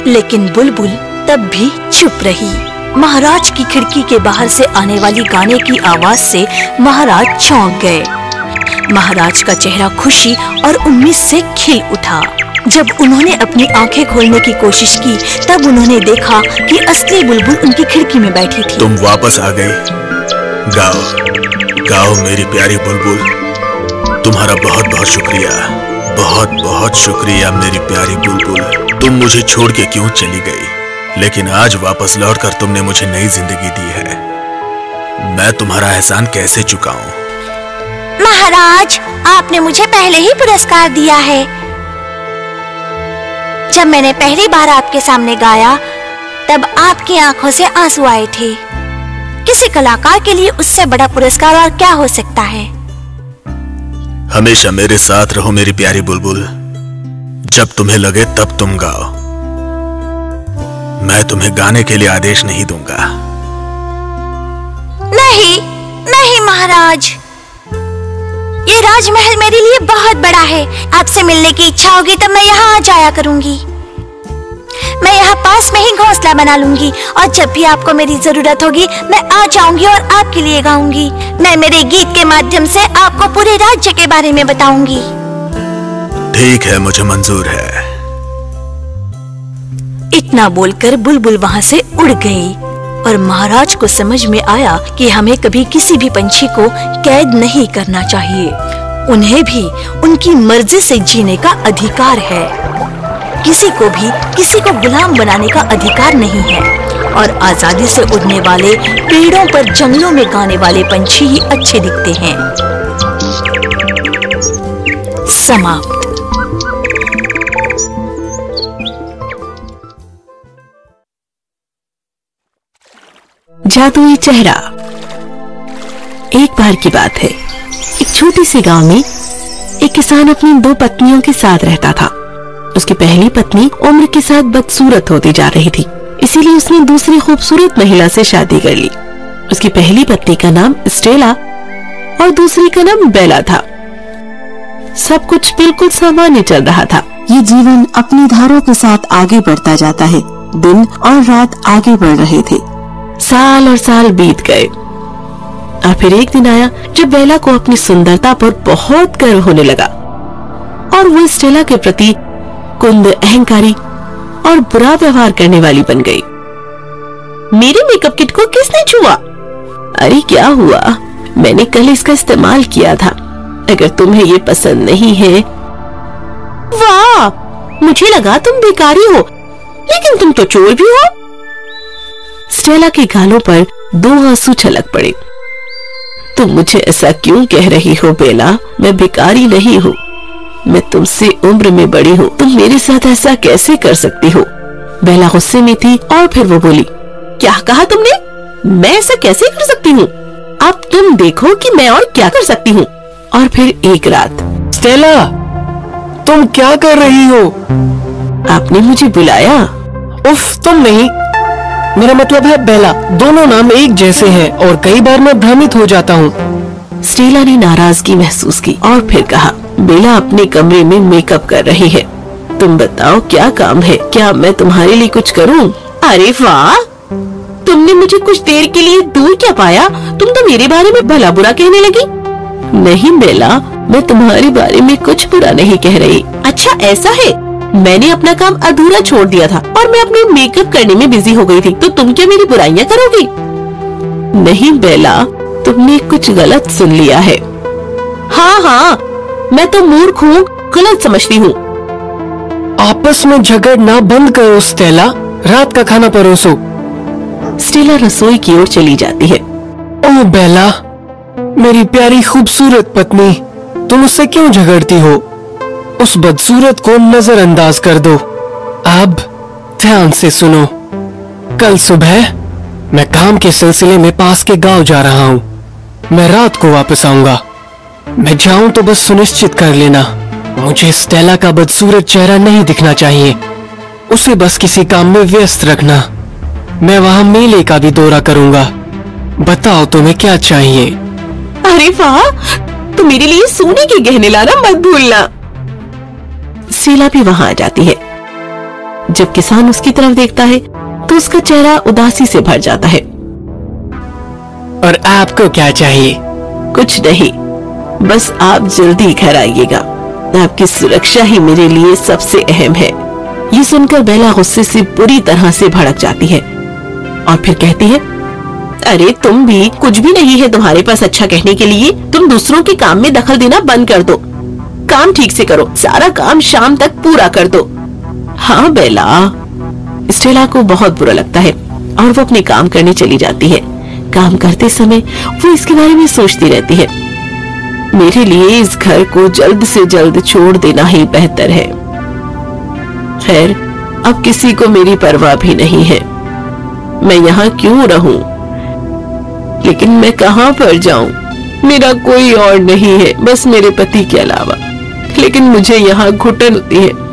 लेकिन बुलबुल तब भी चुप रही। महाराज की खिड़की के बाहर से आने वाली गाने की आवाज से महाराज चौंक गए। महाराज का चेहरा खुशी और उम्मीद से खिल उठा। जब उन्होंने अपनी आंखें खोलने की कोशिश की, तब उन्होंने देखा कि असली बुलबुल उनकी खिड़की में बैठी थी। तुम वापस आ गई। गाओ, गाओ मेरी प्यारी बुलबुल। तुम्हारा बहुत बहुत शुक्रिया, बहुत बहुत शुक्रिया मेरी प्यारी बुलबुल। तुम मुझे छोड़ के क्यों चली गई, लेकिन आज वापस लौटकर तुमने मुझे नई जिंदगी दी है। मैं तुम्हारा एहसान कैसे चुकाऊं? महाराज, आपने मुझे पहले ही पुरस्कार दिया है। जब मैंने पहली बार आपके सामने गाया, तब आपकी आंखों से आंसू आए थे। किसी कलाकार के लिए उससे बड़ा पुरस्कार और क्या हो सकता है? हमेशा मेरे साथ रहो मेरी प्यारी बुलबुल। जब तुम्हें लगे तब तुम गाओ। मैं तुम्हें गाने के लिए आदेश नहीं दूंगा। नहीं, नहीं महाराज, ये राजमहल मेरे लिए बहुत बड़ा है। आपसे मिलने की इच्छा होगी तब मैं यहाँ आ जाया करूंगी। मैं यहाँ पास में ही घोंसला बना लूंगी और जब भी आपको मेरी जरूरत होगी मैं आ जाऊंगी और आपके लिए गाऊंगी। मैं मेरे गीत के माध्यम से आपको पूरे राज्य के बारे में बताऊंगी। ठीक है, मुझे मंजूर है। इतना बोलकर बुलबुल वहाँ से उड़ गई और महाराज को समझ में आया कि हमें कभी किसी भी पंछी को कैद नहीं करना चाहिए। उन्हें भी उनकी मर्जी से जीने का अधिकार है। किसी को भी किसी को गुलाम बनाने का अधिकार नहीं है और आजादी से उड़ने वाले, पेड़ों पर जंगलों में गाने वाले पंछी ही अच्छे दिखते हैं। समाप्त। जादुई चेहरा। एक बार की बात है, एक छोटी सी गांव में एक किसान अपनी 2 पत्नियों के साथ रहता था। उसकी पहली पत्नी उम्र के साथ बदसूरत होती जा रही थी। इसीलिए उसने दूसरी खूबसूरत महिला से शादी कर ली। उसकी पहली पत्नी का नाम स्टेला और दूसरी का नाम बेला था। सब कुछ बिल्कुल सामान्य चल रहा था। ये जीवन अपनी धारों के साथ आगे बढ़ता जाता है। दिन और रात आगे बढ़ रहे थे। साल और साल बीत गए और फिर एक दिन आया जब बेला को अपनी सुंदरता पर बहुत गर्व होने लगा और वो स्टेला के प्रति कुंद, अहंकारी और बुरा व्यवहार करने वाली बन गई। मेरे मेकअप किट को किसने छुआ? अरे क्या हुआ, मैंने कल इसका इस्तेमाल किया था। अगर तुम्हें ये पसंद नहीं है। वाह, मुझे लगा तुम भिखारी हो, लेकिन तुम तो चोर भी हो। स्टेला के गालों पर 2 आंसू छलक पड़े। तुम मुझे ऐसा क्यों कह रही हो बेला? मैं भिखारी नहीं हूँ, मैं तुमसे उम्र में बड़ी हूँ। तुम मेरे साथ ऐसा कैसे कर सकती हो? बेला गुस्से में थी और फिर वो बोली, क्या कहा तुमने? मैं ऐसा कैसे कर सकती हूँ? अब तुम देखो कि मैं और क्या कर सकती हूँ। और फिर एक रात, स्टेला, तुम क्या कर रही हो? आपने मुझे बुलाया? उफ, तुम नहीं, मेरा मतलब है बेला। दोनों नाम एक जैसे हैं और कई बार मैं भ्रमित हो जाता हूँ। स्टेला ने नाराजगी महसूस की और फिर कहा, बेला अपने कमरे में मेकअप कर रही है। तुम बताओ क्या काम है? क्या मैं तुम्हारे लिए कुछ करूँ? अरे वाह, तुमने मुझे कुछ देर के लिए दूर क्या पाया? तुम तो मेरे बारे में भला बुरा कहने लगी। नहीं बेला, मैं तुम्हारे बारे में कुछ बुरा नहीं कह रही। अच्छा ऐसा है, मैंने अपना काम अधूरा छोड़ दिया था और मैं अपने मेकअप करने में बिजी हो गई थी, तो तुम क्या मेरी बुराइयां करोगी? नहीं बेला, तुमने कुछ गलत सुन लिया है। हाँ, मैं तो मूर्ख हूँ, गलत समझती हूँ। आपस में झगड़ना बंद करो स्टेला, रात का खाना परोसो। स्टेला रसोई की ओर चली जाती है। ओह बेला, मेरी प्यारी खूबसूरत पत्नी, तुम उससे क्यों झगड़ती हो? उस बदसूरत को नजरअंदाज कर दो। अब ध्यान से सुनो, कल सुबह मैं काम के सिलसिले में पास के गांव जा रहा हूँ। मैं रात को वापस आऊंगा। मैं जाऊं तो बस सुनिश्चित कर लेना, मुझे स्टेला का बदसूरत चेहरा नहीं दिखना चाहिए। उसे बस किसी काम में व्यस्त रखना। मैं वहाँ मेले का भी दौरा करूंगा। बताओ तुम्हें क्या चाहिए? अरे वाह, तो मेरे लिए सोने के गहने लाना मत भूलना। स्टेला भी वहाँ आ जाती है। जब किसान उसकी तरफ देखता है तो उसका चेहरा उदासी से भर जाता है। और आपको क्या चाहिए? कुछ नहीं, बस आप जल्दी घर आइएगा। आपकी सुरक्षा ही मेरे लिए सबसे अहम है। ये सुनकर बेला गुस्से से बुरी तरह से भड़क जाती है और फिर कहती है, अरे तुम भी, कुछ भी नहीं है तुम्हारे पास अच्छा कहने के लिए। तुम दूसरों के काम में दखल देना बंद कर दो। काम ठीक से करो, सारा काम शाम तक पूरा कर दो। हाँ बेला। स्टेला को बहुत बुरा लगता है और वो अपने काम करने चली जाती है। काम करते समय वो इसके बारे में सोचती रहती है, मेरे लिए इस घर को जल्द से जल्द छोड़ देना ही बेहतर है। खैर, अब किसी को मेरी परवाह भी नहीं है। मैं यहाँ क्यों रहूं? लेकिन मैं कहाँ पर जाऊं? मेरा कोई और नहीं है, बस मेरे पति के अलावा। लेकिन मुझे यहाँ घुटन होती है।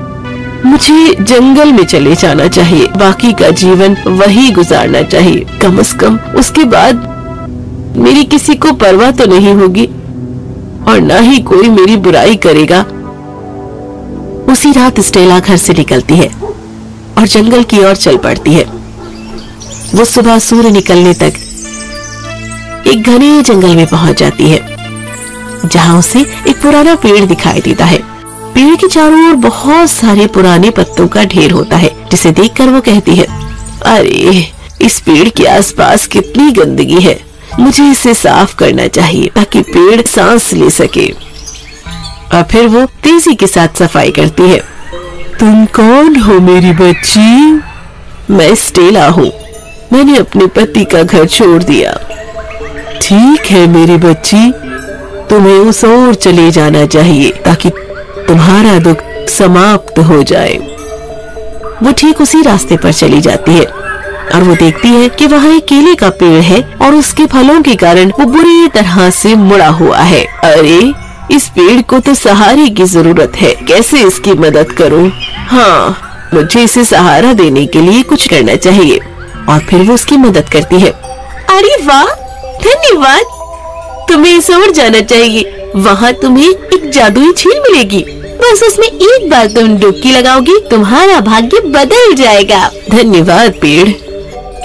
मुझे जंगल में चले जाना चाहिए, बाकी का जीवन वही गुजारना चाहिए। कम से कम उसके बाद मेरी किसी को परवाह तो नहीं होगी और ना ही कोई मेरी बुराई करेगा। उसी रात स्टेला घर से निकलती है और जंगल की ओर चल पड़ती है। वो सुबह सूर्य निकलने तक एक घने जंगल में पहुंच जाती है, जहां उसे एक पुराना पेड़ दिखाई देता है। पेड़ के चारों ओर बहुत सारे पुराने पत्तों का ढेर होता है, जिसे देखकर वो कहती है, अरे इस पेड़ के आसपास कितनी गंदगी है, मुझे इसे साफ करना चाहिए ताकि पेड़ सांस ले सके। और फिर वो तेजी के साथ सफाई करती है। तुम कौन हो मेरी बच्ची? मैं स्टेला हूँ, मैंने अपने पति का घर छोड़ दिया। ठीक है मेरी बच्ची, तुम्हें उस ओर चले जाना चाहिए ताकि तुम्हारा दुख समाप्त हो जाए। वो ठीक उसी रास्ते पर चली जाती है और वो देखती है कि वहाँ एक केले का पेड़ है और उसके फलों के कारण वो बुरी तरह से मुड़ा हुआ है। अरे इस पेड़ को तो सहारे की जरूरत है, कैसे इसकी मदद करूं? हाँ, मुझे इसे सहारा देने के लिए कुछ करना चाहिए। और फिर वो उसकी मदद करती है। अरे वाह, धन्यवाद। तुम्हें इस ओर जाना चाहिए, वहाँ तुम्हें एक जादुई झील मिलेगी। बस उसमें एक बार तुम डुबकी लगाओगी, तुम्हारा भाग्य बदल जाएगा। धन्यवाद पेड़।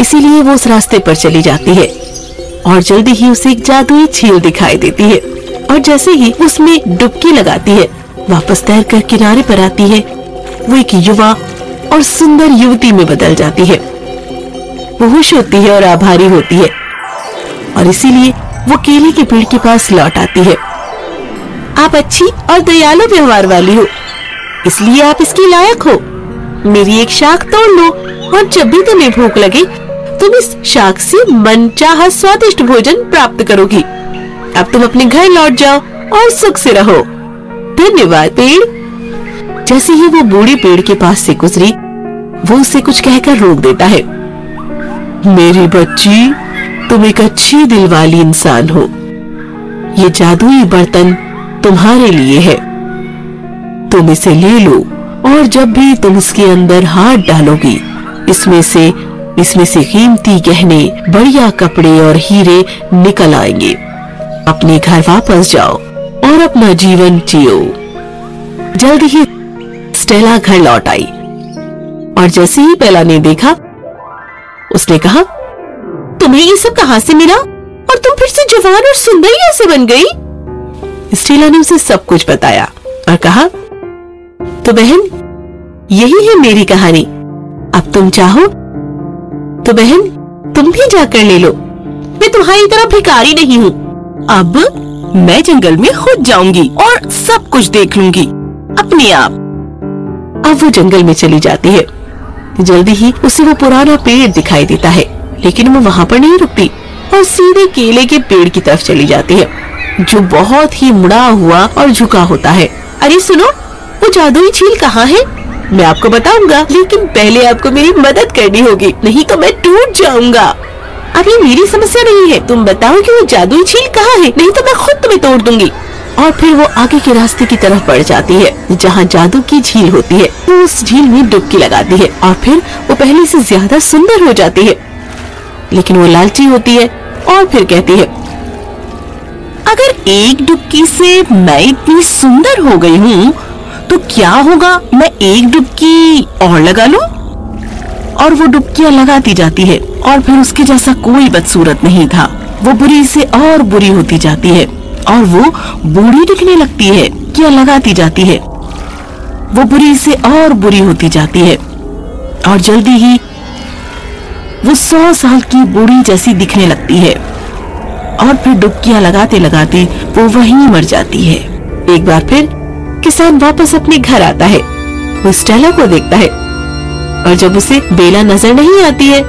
इसीलिए वो उस रास्ते पर चली जाती है और जल्दी ही उसे एक जादुई झील दिखाई देती है। और जैसे ही उसमें डुबकी लगाती है, वापस तैरकर किनारे पर आती है, वो एक युवा और सुंदर युवती में बदल जाती है। वो खुश होती है और आभारी होती है और इसीलिए वो केले के पेड़ के पास लौट आती है। आप अच्छी और दयालु व्यवहार वाली हो, इसलिए आप इसके लायक हो। मेरी एक शाख तोड़ लो और जब भी तुम्हें भूख लगे तुम इस शाख से मनचाहा स्वादिष्ट भोजन प्राप्त करोगी। अब तुम अपने घर लौट जाओ और सुख से रहो। धन्यवाद पेड़। जैसे ही वो बूढ़े पेड़ के पास से गुजरी, वो उसे कुछ कहकर रोक देता है। मेरी बच्ची, तुम एक अच्छी दिल वाली इंसान हो। ये जादुई बर्तन तुम्हारे लिए है, तुम इसे ले लो और जब भी तुम इसके अंदर हाथ डालोगी, इसमें से कीमती गहने, बढ़िया कपड़े और हीरे निकल आएंगे। अपने घर वापस जाओ और अपना जीवन जियो। जल्दी ही स्टेला घर लौट आई और जैसे ही बेला ने देखा, उसने कहा, तुम्हें ये सब कहाँ से मिला और तुम फिर से जवान और सुंदर कैसे बन गई? स्टेला ने उसे सब कुछ बताया और कहा, तो बहन, यही है मेरी कहानी। अब तुम चाहो तो बहन तुम भी जाकर ले लो। मैं तुम्हारी तरह भिखारी नहीं हूँ। अब मैं जंगल में खुद जाऊंगी और सब कुछ देख लूंगी अपने आप। अब वो जंगल में चली जाती है। जल्दी ही उसे वो पुराना पेड़ दिखाई देता है, लेकिन वो वहाँ पर नहीं रुकती और सीधे केले के पेड़ की तरफ चली जाती है, जो बहुत ही मुड़ा हुआ और झुका होता है। अरे सुनो, वो जादुई झील कहाँ है? मैं आपको बताऊंगा, लेकिन पहले आपको मेरी मदद करनी होगी, नहीं तो मैं टूट जाऊंगा। अब ये मेरी समस्या नहीं है, तुम बताओ कि वो जादुई झील कहाँ है, नहीं तो मैं खुद तुम्हें तोड़ दूंगी। और फिर वो आगे के रास्ते की तरफ बढ़ जाती है, जहाँ जादू की झील होती है। वो उस झील में डुबकी लगाती है और फिर वो पहले से ज्यादा सुंदर हो जाती है। लेकिन वो लालची होती है और फिर कहती है, अगर एक डुबकी से मैं इतनी सुंदर हो गई हूँ तो क्या होगा, मैं एक डुबकी और लगा लूं। और वो डुबकियां लगाती जाती है और फिर उसके जैसा कोई बदसूरत नहीं था। वो बुरी से और बुरी होती जाती है और वो बूढ़ी दिखने लगती है। क्या लगाती जाती है, वो बुरी से और बुरी होती जाती है और जल्दी ही वो 100 साल की बूढ़ी जैसी दिखने लगती है। और फिर डुबकियां लगाते लगाते वो वहीं मर जाती है। एक बार फिर किसान वापस अपने घर आता है। वो स्टेला को देखता है और जब उसे बेला नजर नहीं आती है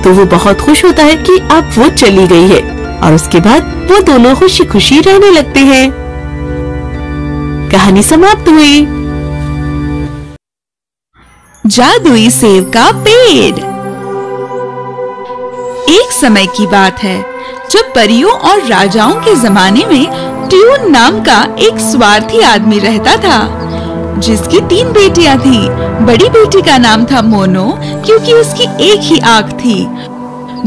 तो वो बहुत खुश होता है कि अब वो चली गई है। और उसके बाद वो दोनों खुशी खुशी रहने लगते हैं। कहानी समाप्त हुई। जादुई सेब का पेड़। एक समय की बात है जब परियों और राजाओं के जमाने में ट्यून नाम का एक स्वार्थी आदमी रहता था, जिसकी 3 बेटियां थी। बड़ी बेटी का नाम था मोनो, क्योंकि उसकी एक ही आंख थी।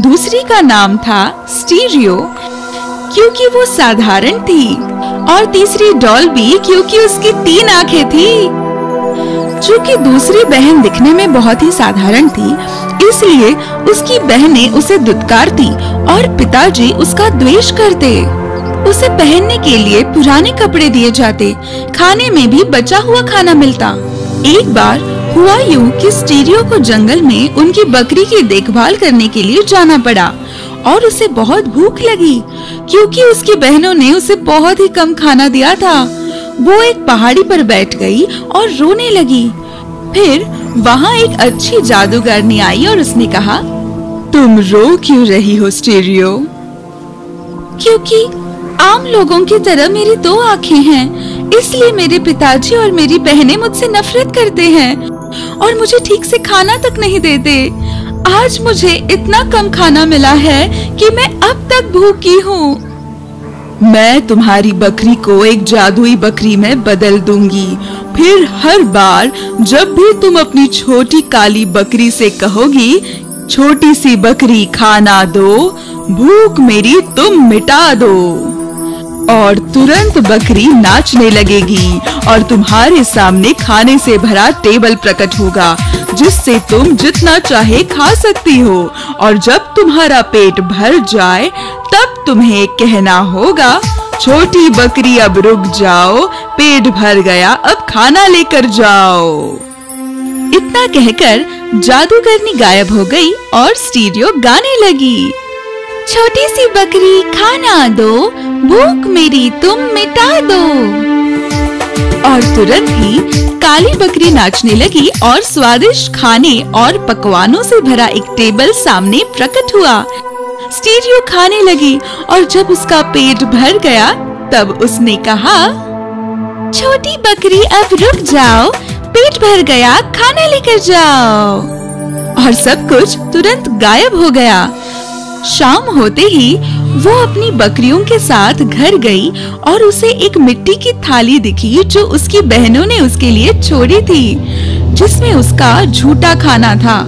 दूसरी का नाम था स्टीरियो, क्योंकि वो साधारण थी। और तीसरी डॉल्बी, क्योंकि उसकी 3 आंखें थी। चूंकि दूसरी बहन दिखने में बहुत ही साधारण थी, इसलिए उसकी बहनें उसे दुत्कारती और पिताजी उसका द्वेष करते। उसे पहनने के लिए पुराने कपड़े दिए जाते, खाने में भी बचा हुआ खाना मिलता। एक बार हुआ यूं कि स्टीरियो को जंगल में उनकी बकरी की देखभाल करने के लिए जाना पड़ा और उसे बहुत भूख लगी, क्योंकि उसकी बहनों ने उसे बहुत ही कम खाना दिया था। वो एक पहाड़ी पर बैठ गई और रोने लगी। फिर वहाँ एक अच्छी जादूगरनी आई और उसने कहा, तुम रो क्यों रही हो स्टीरियो? क्योंकि आम लोगों की तरह मेरी 2 आँखें हैं, इसलिए मेरे पिताजी और मेरी बहनें मुझसे नफरत करते हैं और मुझे ठीक से खाना तक नहीं देते। आज मुझे इतना कम खाना मिला है कि मैं अब तक भूखी हूँ। मैं तुम्हारी बकरी को एक जादुई बकरी में बदल दूंगी। फिर हर बार जब भी तुम अपनी छोटी काली बकरी से कहोगी, छोटी सी बकरी खाना दो, भूख मेरी तुम मिटा दो, और तुरंत बकरी नाचने लगेगी और तुम्हारे सामने खाने से भरा टेबल प्रकट होगा, जिससे तुम जितना चाहे खा सकती हो। और जब तुम्हारा पेट भर जाए तब तुम्हें कहना होगा, छोटी बकरी अब रुक जाओ, पेट भर गया, अब खाना लेकर जाओ। इतना कहकर जादूगरनी गायब हो गई और स्टीरियो गाने लगी, छोटी सी बकरी खाना दो, भूख मेरी तुम मिटा दो। और तुरंत ही काली बकरी नाचने लगी और स्वादिष्ट खाने और पकवानों से भरा एक टेबल सामने प्रकट हुआ। स्टीरियो खाने लगी और जब उसका पेट भर गया तब उसने कहा, छोटी बकरी अब रुक जाओ, पेट भर गया, खाना लेकर जाओ। और सब कुछ तुरंत गायब हो गया। शाम होते ही वो अपनी बकरियों के साथ घर गई और उसे एक मिट्टी की थाली दिखी जो उसकी बहनों ने उसके लिए छोड़ी थी, जिसमें उसका झूठा खाना था।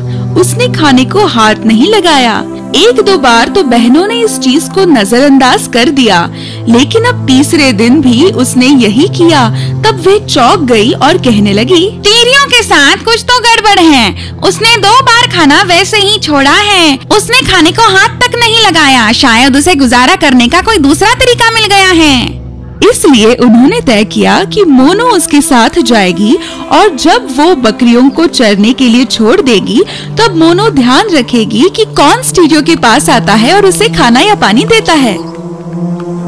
उसने खाने को हाथ नहीं लगाया। एक दो बार तो बहनों ने इस चीज को नजरअंदाज कर दिया, लेकिन अब तीसरे दिन भी उसने यही किया। तब वे चौंक गई और कहने लगी, टीरियों के साथ कुछ तो गड़बड़ है। उसने 2 बार खाना वैसे ही छोड़ा है। उसने खाने को हाथ तक नहीं लगाया। शायद उसे गुजारा करने का कोई दूसरा तरीका मिल गया है। इसलिए उन्होंने तय किया कि मोनो उसके साथ जाएगी और जब वो बकरियों को चरने के लिए छोड़ देगी तब मोनो ध्यान रखेगी कि कौन स्टीरियो के पास आता है और उसे खाना या पानी देता है।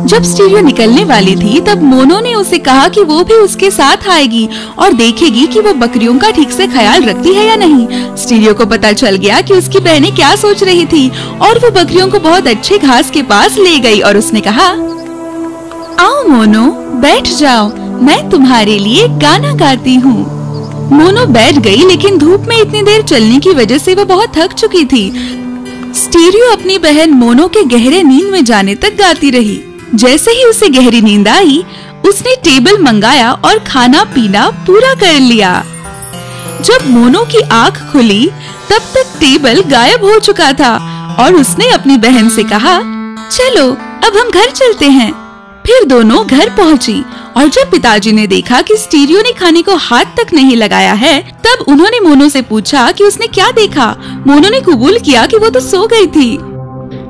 जब स्टीरियो निकलने वाली थी तब मोनो ने उसे कहा कि वो भी उसके साथ आएगी और देखेगी कि वो बकरियों का ठीक से ख्याल रखती है या नहीं। स्टीरियो को पता चल गया कि उसकी बहनें क्या सोच रही थी और वो बकरियों को बहुत अच्छे घास के पास ले गई और उसने कहा, आओ मोनो, बैठ जाओ, मैं तुम्हारे लिए गाना गाती हूँ। मोनो बैठ गई, लेकिन धूप में इतनी देर चलने की वजह से वह बहुत थक चुकी थी। स्टीरियो अपनी बहन मोनो के गहरे नींद में जाने तक गाती रही। जैसे ही उसे गहरी नींद आई, उसने टेबल मंगाया और खाना पीना पूरा कर लिया। जब मोनो की आँख खुली तब तक टेबल गायब हो चुका था और उसने अपनी बहन से कहा, चलो अब हम घर चलते हैं। फिर दोनों घर पहुंची और जब पिताजी ने देखा कि स्टीरियो ने खाने को हाथ तक नहीं लगाया है, तब उन्होंने मोनो से पूछा कि उसने क्या देखा। मोनो ने कबूल किया कि वो तो सो गई थी।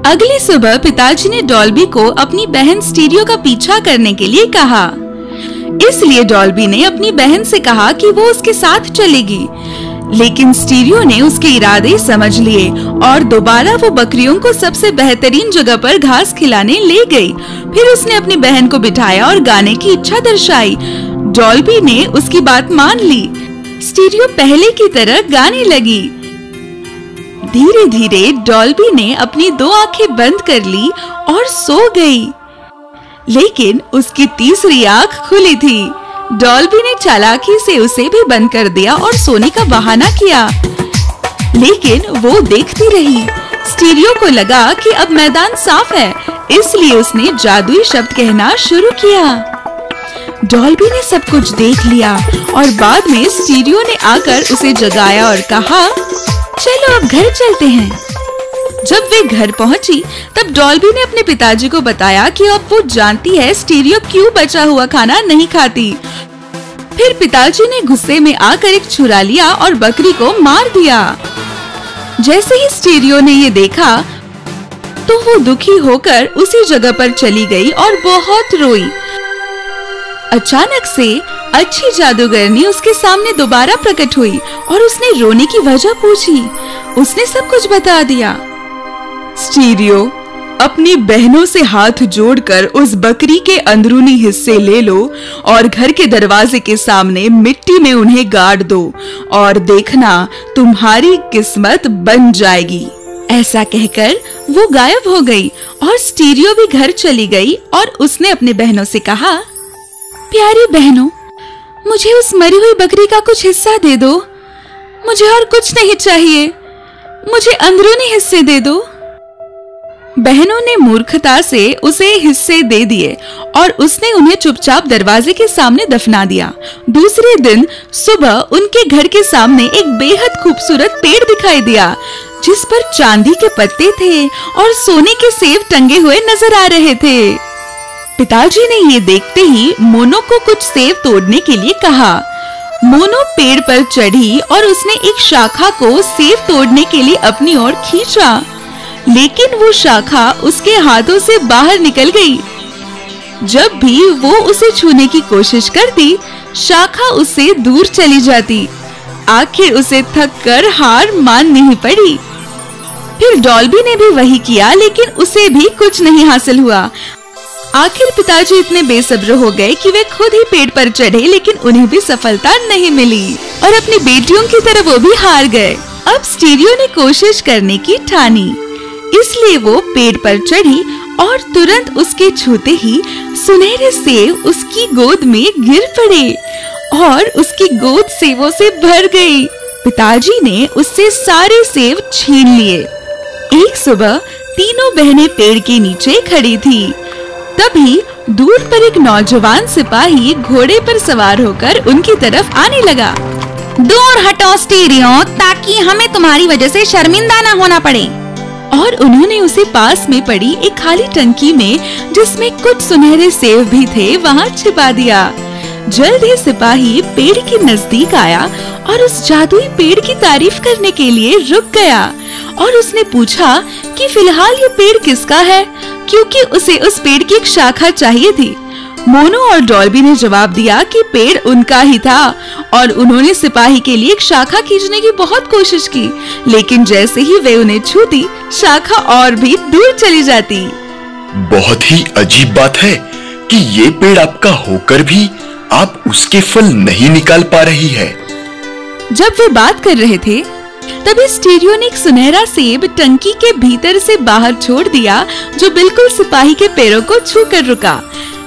अगली सुबह पिताजी ने डॉल्बी को अपनी बहन स्टीरियो का पीछा करने के लिए कहा। इसलिए डॉल्बी ने अपनी बहन से कहा कि वो उसके साथ चलेगी, लेकिन स्टीरियो ने उसके इरादे समझ लिए और दोबारा वो बकरियों को सबसे बेहतरीन जगह पर घास खिलाने ले गई। फिर उसने अपनी बहन को बिठाया और गाने की इच्छा दर्शाई। डॉल्बी ने उसकी बात मान ली। स्टीरियो पहले की तरह गाने लगी। धीरे धीरे डॉल्बी ने अपनी 2 आंखें बंद कर ली और सो गई, लेकिन उसकी तीसरी आंख खुली थी। डॉल्बी ने चालाकी से उसे भी बंद कर दिया और सोने का बहाना किया, लेकिन वो देखती रही। स्टीरियो को लगा कि अब मैदान साफ है, इसलिए उसने जादुई शब्द कहना शुरू किया। डॉल्बी ने सब कुछ देख लिया और बाद में स्टीरियो ने आकर उसे जगाया और कहा, चलो अब घर चलते हैं। जब वे घर पहुंची तब डॉल्बी ने अपने पिताजी को बताया कि अब वो जानती है स्टीरियो क्यों बचा हुआ खाना नहीं खाती। फिर पिताजी ने गुस्से में आकर एक छुरा लिया और बकरी को मार दिया। जैसे ही स्टीरियो ने ये देखा तो वो दुखी होकर उसी जगह पर चली गई और बहुत रोई। अचानक से अच्छी जादूगरनी उसके सामने दोबारा प्रकट हुई और उसने रोने की वजह पूछी। उसने सब कुछ बता दिया। स्टीरियो, अपनी बहनों से हाथ जोड़कर उस बकरी के अंदरूनी हिस्से ले लो और घर के दरवाजे के सामने मिट्टी में उन्हें गाड़ दो और देखना तुम्हारी किस्मत बन जाएगी। ऐसा कहकर वो गायब हो गई और स्टीरियो भी घर चली गई और उसने अपने बहनों से कहा, प्यारी बहनों, मुझे उस मरी हुई बकरी का कुछ हिस्सा दे दो। मुझे और कुछ नहीं चाहिए, मुझे अंदरूनी हिस्से दे दो। बहनों ने मूर्खता से उसे हिस्से दे दिए और उसने उन्हें चुपचाप दरवाजे के सामने दफना दिया। दूसरे दिन सुबह उनके घर के सामने एक बेहद खूबसूरत पेड़ दिखाई दिया जिस पर चांदी के पत्ते थे और सोने के सेब टंगे हुए नजर आ रहे थे। पिताजी ने ये देखते ही मोनो को कुछ सेब तोड़ने के लिए कहा। मोनो पेड़ पर चढ़ी और उसने एक शाखा को सेब तोड़ने के लिए अपनी ओर खींचा, लेकिन वो शाखा उसके हाथों से बाहर निकल गई। जब भी वो उसे छूने की कोशिश करती, शाखा उससे दूर चली जाती। आखिर उसे थककर हार माननी पड़ी। फिर डॉल्बी ने भी वही किया, लेकिन उसे भी कुछ नहीं हासिल हुआ। आखिर पिताजी इतने बेसब्र हो गए कि वे खुद ही पेड़ पर चढ़े, लेकिन उन्हें भी सफलता नहीं मिली और अपनी बेटियों की तरह वो भी हार गए। अब स्टीरियो ने कोशिश करने की ठानी, इसलिए वो पेड़ पर चढ़ी और तुरंत उसके छूते ही सुनहरे सेब उसकी गोद में गिर पड़े और उसकी गोद सेबों से भर गई। पिताजी ने उससे सारे सेब छीन लिए। एक सुबह तीनों बहनें पेड़ के नीचे खड़ी थी। तभी दूर पर एक नौजवान सिपाही घोड़े पर सवार होकर उनकी तरफ आने लगा। दूर हटो स्टीरियो, ताकि हमें तुम्हारी वजह से शर्मिंदा न होना पड़े। और उन्होंने उसे पास में पड़ी एक खाली टंकी में, जिसमें कुछ सुनहरे सेब भी थे, वहाँ छिपा दिया। जल्द ही सिपाही पेड़ के नजदीक आया और उस जादुई पेड़ की तारीफ करने के लिए रुक गया और उसने पूछा कि फिलहाल ये पेड़ किसका है, क्योंकि उसे उस पेड़ की एक शाखा चाहिए थी। मोनो और डॉल्बी ने जवाब दिया कि पेड़ उनका ही था और उन्होंने सिपाही के लिए एक शाखा खींचने की बहुत कोशिश की, लेकिन जैसे ही वे उन्हें छूती, शाखा और भी दूर चली जाती। बहुत ही अजीब बात है कि ये पेड़ आपका होकर भी आप उसके फल नहीं निकाल पा रही है। जब वे बात कर रहे थे, तभी स्टीरियो ने एक सुनहरा सेब टंकी के भीतर से बाहर छोड़ दिया, जो बिल्कुल सिपाही के पैरों को छू कर रुका।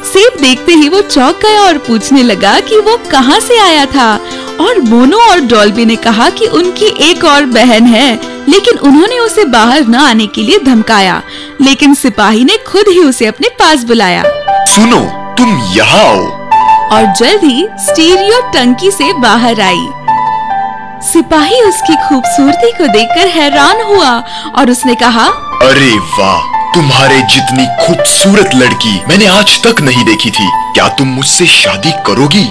सेब देखते ही वो चौंक गया और पूछने लगा कि वो कहाँ से आया था। और मोनो और डॉल्बी ने कहा कि उनकी एक और बहन है, लेकिन उन्होंने उसे बाहर न आने के लिए धमकाया, लेकिन सिपाही ने खुद ही उसे अपने पास बुलाया। सुनो, तुम यहाँ आओ। और जल्द ही स्टीरियो टंकी से बाहर आई। सिपाही उसकी खूबसूरती को देखकर हैरान हुआ और उसने कहा, अरे वाह, तुम्हारे जितनी खूबसूरत लड़की मैंने आज तक नहीं देखी थी। क्या तुम मुझसे शादी करोगी?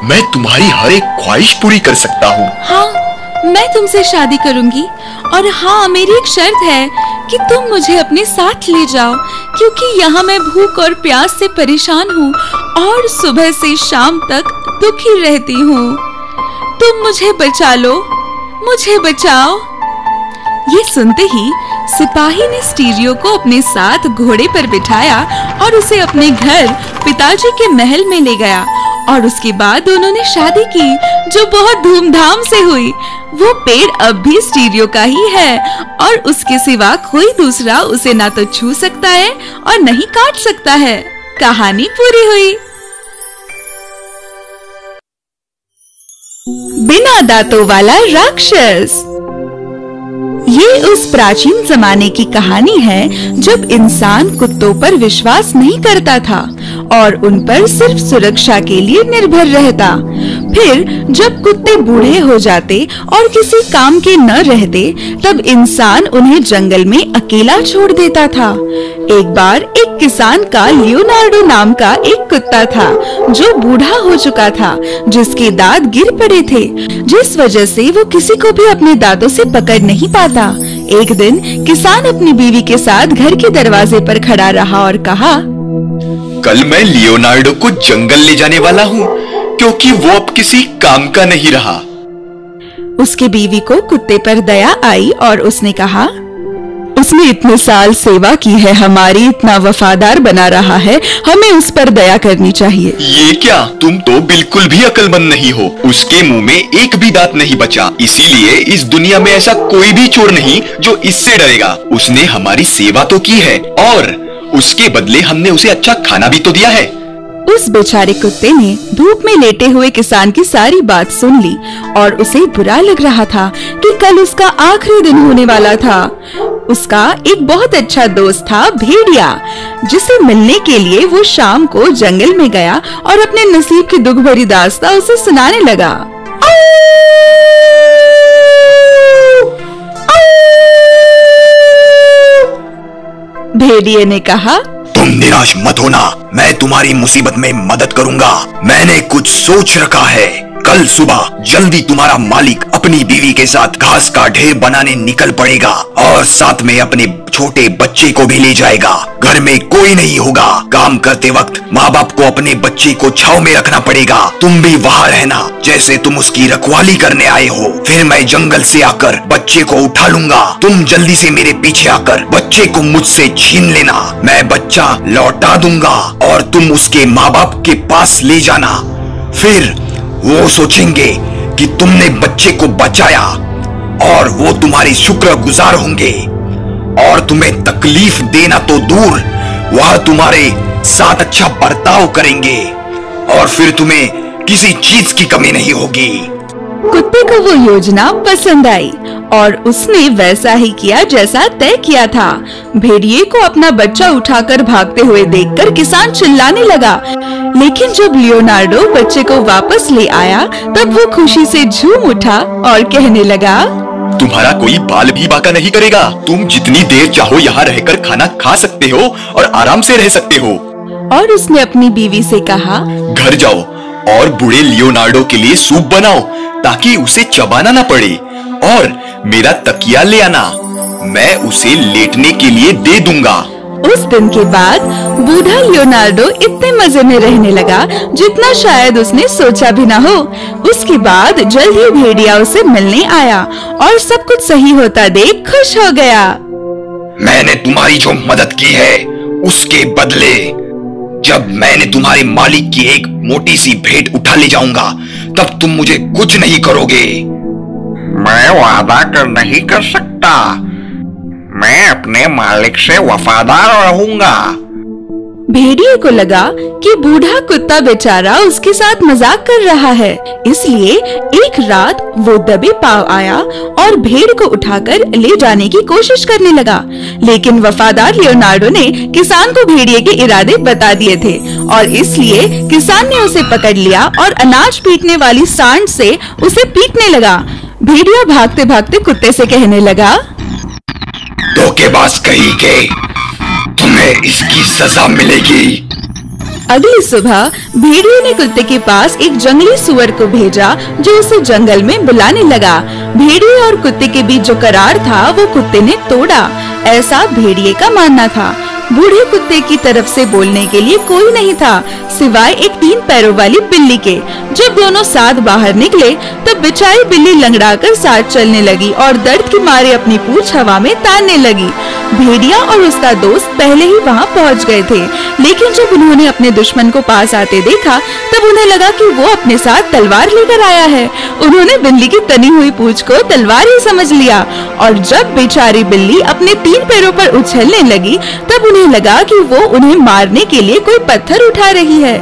मैं तुम्हारी हर एक ख्वाहिश पूरी कर सकता हूँ। हाँ, मैं तुमसे शादी करूँगी, और हाँ, मेरी एक शर्त है कि तुम मुझे अपने साथ ले जाओ, क्योंकि यहाँ मैं भूख और प्यास से परेशान हूँ और सुबह से शाम तक दुखी रहती हूँ। तुम मुझे बचा लो, मुझे बचाओ। ये सुनते ही सिपाही ने स्टीरियो को अपने साथ घोड़े पर बिठाया और उसे अपने घर पिताजी के महल में ले गया, और उसके बाद उन्होंने शादी की, जो बहुत धूमधाम से हुई। वो पेड़ अब भी स्टीरियो का ही है और उसके सिवा कोई दूसरा उसे ना तो छू सकता है और न ही काट सकता है। कहानी पूरी हुई। बिना दांतों वाला राक्षस। ये उस प्राचीन जमाने की कहानी है जब इंसान कुत्तों पर विश्वास नहीं करता था और उन पर सिर्फ सुरक्षा के लिए निर्भर रहता। फिर जब कुत्ते बूढ़े हो जाते और किसी काम के न रहते, तब इंसान उन्हें जंगल में अकेला छोड़ देता था। एक बार एक किसान का लियोनार्डो नाम का एक कुत्ता था, जो बूढ़ा हो चुका था, जिसके दांत गिर पड़े थे, जिस वजह से वो किसी को भी अपने दांतों से पकड़ नहीं पाता। एक दिन किसान अपनी बीवी के साथ घर के दरवाजे पर खड़ा रहा और कहा, कल मैं लियोनार्डो को जंगल ले जाने वाला हूँ, क्योंकि वो अब किसी काम का नहीं रहा। उसके बीवी को कुत्ते पर दया आई और उसने कहा, उसने इतने साल सेवा की है, हमारी इतना वफादार बना रहा है, हमें उस पर दया करनी चाहिए। ये क्या, तुम तो बिल्कुल भी अक्लमंद नहीं हो। उसके मुंह में एक भी दांत नहीं बचा, इसीलिए इस दुनिया में ऐसा कोई भी चोर नहीं जो इससे डरेगा। उसने हमारी सेवा तो की है और उसके बदले हमने उसे अच्छा खाना भी तो दिया है। उस बेचारे कुत्ते ने धूप में लेटे हुए किसान की सारी बात सुन ली और उसे बुरा लग रहा था कि कल उसका आखिरी दिन होने वाला था। उसका एक बहुत अच्छा दोस्त था भेड़िया, जिसे मिलने के लिए वो शाम को जंगल में गया और अपने नसीब की दुख भरी दास्तां उसे सुनाने लगा। भेड़िए ने कहा, तुम निराश मत होना, मैं तुम्हारी मुसीबत में मदद करूंगा। मैंने कुछ सोच रखा है। कल सुबह जल्दी तुम्हारा मालिक अपनी बीवी के साथ घास का ढेर बनाने निकल पड़ेगा और साथ में अपने छोटे बच्चे को भी ले जाएगा। घर में कोई नहीं होगा। काम करते वक्त माँ बाप को अपने बच्चे को छाव में रखना पड़ेगा। तुम भी वहाँ रहना जैसे तुम उसकी रखवाली करने आए हो। फिर मैं जंगल से आकर बच्चे को उठा लूंगा। तुम जल्दी से मेरे पीछे आकर बच्चे को मुझसे छीन लेना। मैं बच्चा लौटा दूंगा और तुम उसके माँ बाप के पास ले जाना। फिर वो सोचेंगे कि तुमने बच्चे को बचाया और वो तुम्हारे शुक्रगुजार होंगे और तुम्हें तकलीफ देना तो दूर, वह तुम्हारे साथ अच्छा बर्ताव करेंगे और फिर तुम्हें किसी चीज की कमी नहीं होगी। कुत्ते को वो योजना पसंद आई और उसने वैसा ही किया जैसा तय किया था। भेड़िए को अपना बच्चा उठाकर भागते हुए देखकर किसान चिल्लाने लगा, लेकिन जब लियोनार्डो बच्चे को वापस ले आया तब वो खुशी से झूम उठा और कहने लगा, तुम्हारा कोई बाल भी बाका नहीं करेगा। तुम जितनी देर चाहो यहाँ रहकर खाना खा सकते हो और आराम से रह सकते हो। और उसने अपनी बीवी से कहा, घर जाओ और बूढ़े लियोनार्डो के लिए सूप बनाओ ताकि उसे चबाना ना पड़े और मेरा तकिया ले आना, मैं उसे लेटने के लिए दे दूंगा। उस दिन के बाद बूढ़ा लियोनार्डो इतने मजे में रहने लगा जितना शायद उसने सोचा भी ना हो। उसके बाद जल्द ही भेड़िया उसे मिलने आया और सब कुछ सही होता देख खुश हो गया। मैंने तुम्हारी जो मदद की है उसके बदले जब मैंने तुम्हारे मालिक की एक मोटी सी भेंट उठा ले जाऊंगा तब तुम मुझे कुछ नहीं करोगे। मैं वादा कर नहीं कर सकता, मैं अपने मालिक से वफादार रहूंगा। भेड़िए को लगा कि बूढ़ा कुत्ता बेचारा उसके साथ मजाक कर रहा है, इसलिए एक रात वो दबे पांव आया और भेड़ को उठाकर ले जाने की कोशिश करने लगा। लेकिन वफादार लियोनार्डो ने किसान को भेड़िए के इरादे बता दिए थे और इसलिए किसान ने उसे पकड़ लिया और अनाज पीटने वाली सांड से उसे पीटने लगा। भेड़िया भागते भागते कुत्ते से कहने लगा, धोखेबाज कहीं के, तुम्हें इसकी सजा मिलेगी। अगली सुबह भेड़िए ने कुत्ते के पास एक जंगली सुअर को भेजा जो उसे जंगल में बुलाने लगा। भेड़िए और कुत्ते के बीच जो करार था वो कुत्ते ने तोड़ा, ऐसा भेड़िए का मानना था। बूढ़े कुत्ते की तरफ से बोलने के लिए कोई नहीं था सिवाय एक 3 पैरों वाली बिल्ली के। जब दोनों साथ बाहर निकले तब बेचारी बिल्ली लंगड़ाकर साथ चलने लगी और दर्द के मारे अपनी पूंछ हवा में तानने लगी। भेड़िया और उसका दोस्त पहले ही वहां पहुंच गए थे, लेकिन जब उन्होंने अपने दुश्मन को पास आते देखा तब उन्हें लगा कि वो अपने साथ तलवार लेकर आया है। उन्होंने बिल्ली की तनी हुई पूंछ को तलवार ही समझ लिया और जब बेचारी बिल्ली अपने 3 पैरों पर उछलने लगी तब उन्हें लगा कि वो उन्हें मारने के लिए कोई पत्थर उठा रही है,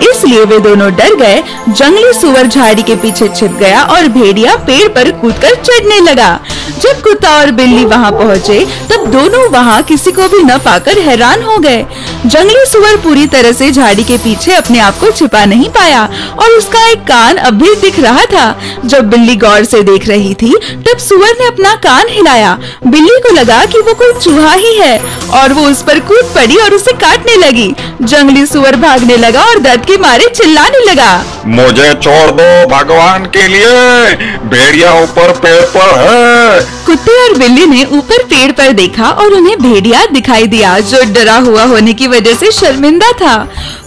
इसलिए वे दोनों डर गए। जंगली सुअर झाड़ी के पीछे छिप गया और भेड़िया पेड़ पर कूदकर चढ़ने लगा। जब कुत्ता और बिल्ली वहां पहुंचे तब दोनों वहां किसी को भी न पाकर हैरान हो गए। जंगली सुअर पूरी तरह से झाड़ी के पीछे अपने आप को छिपा नहीं पाया और उसका एक कान अब भी दिख रहा था। जब बिल्ली गौर से देख रही थी तब सुअर ने अपना कान हिलाया। बिल्ली को लगा कि वो कोई चूहा ही है और वो उस पर कूद पड़ी और उसे काटने लगी। जंगली सुअर भागने लगा और दर्द के मारे चिल्लाने लगा, मुझे छोड़ दो भगवान के लिए, भेड़िया ऊपर पेड़ पर है। कुत्ते और बिल्ली ने ऊपर पेड़ पर देखा और उन्हें भेड़िया दिखाई दिया जो डरा हुआ होने की वजह से शर्मिंदा था।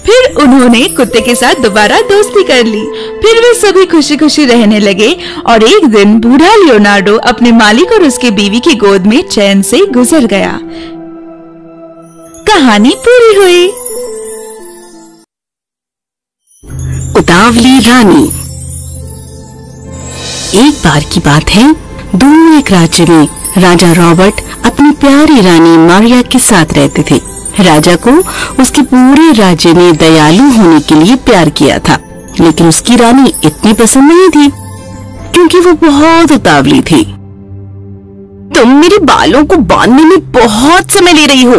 फिर उन्होंने कुत्ते के साथ दोबारा दोस्ती कर ली। फिर वे सभी खुशी खुशी रहने लगे और एक दिन बूढ़ा लियोनार्डो अपने मालिक और उसके बीवी की गोद में चैन से गुजर गया। कहानी पूरी हुई। उतावली रानी। एक बार की बात है, दूर एक राज्य में राजा रॉबर्ट अपनी प्यारी रानी मारिया के साथ रहते थे। राजा को उसके पूरे राज्य ने दयालु होने के लिए प्यार किया था, लेकिन उसकी रानी इतनी पसंद नहीं थी क्योंकि वो बहुत उतावली थी। तो तुम मेरे बालों को बांधने में बहुत समय ले रही हो।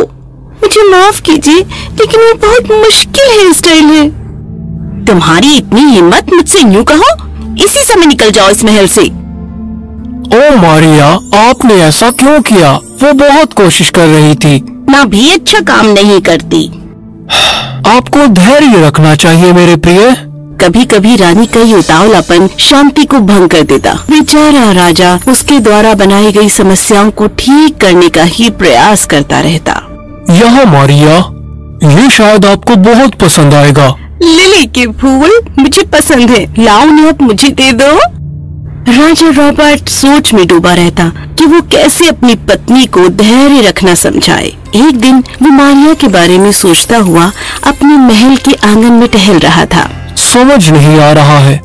मुझे माफ कीजिए, लेकिन ये बहुत मुश्किल हेयर स्टाइल है। तुम्हारी इतनी हिम्मत, मुझसे यूं कहो, इसी समय निकल जाओ इस महल से। ओ मारिया, आपने ऐसा क्यों किया? वो बहुत कोशिश कर रही थी। ना भी अच्छा काम नहीं करती। आपको धैर्य रखना चाहिए मेरे प्रिय। कभी कभी रानी का ये उतावलापन शांति को भंग कर देता। बेचारा राजा उसके द्वारा बनाई गई समस्याओं को ठीक करने का ही प्रयास करता रहता। यह मारिया, ये शायद आपको बहुत पसंद आएगा। लिली के फूल मुझे पसंद है, लाओ उन्हें अब मुझे दे दो। राजा रॉबर्ट सोच में डूबा रहता कि वो कैसे अपनी पत्नी को धैर्य रखना समझाए। एक दिन वो मारिया के बारे में सोचता हुआ अपने महल के आंगन में टहल रहा था। समझ नहीं आ रहा है,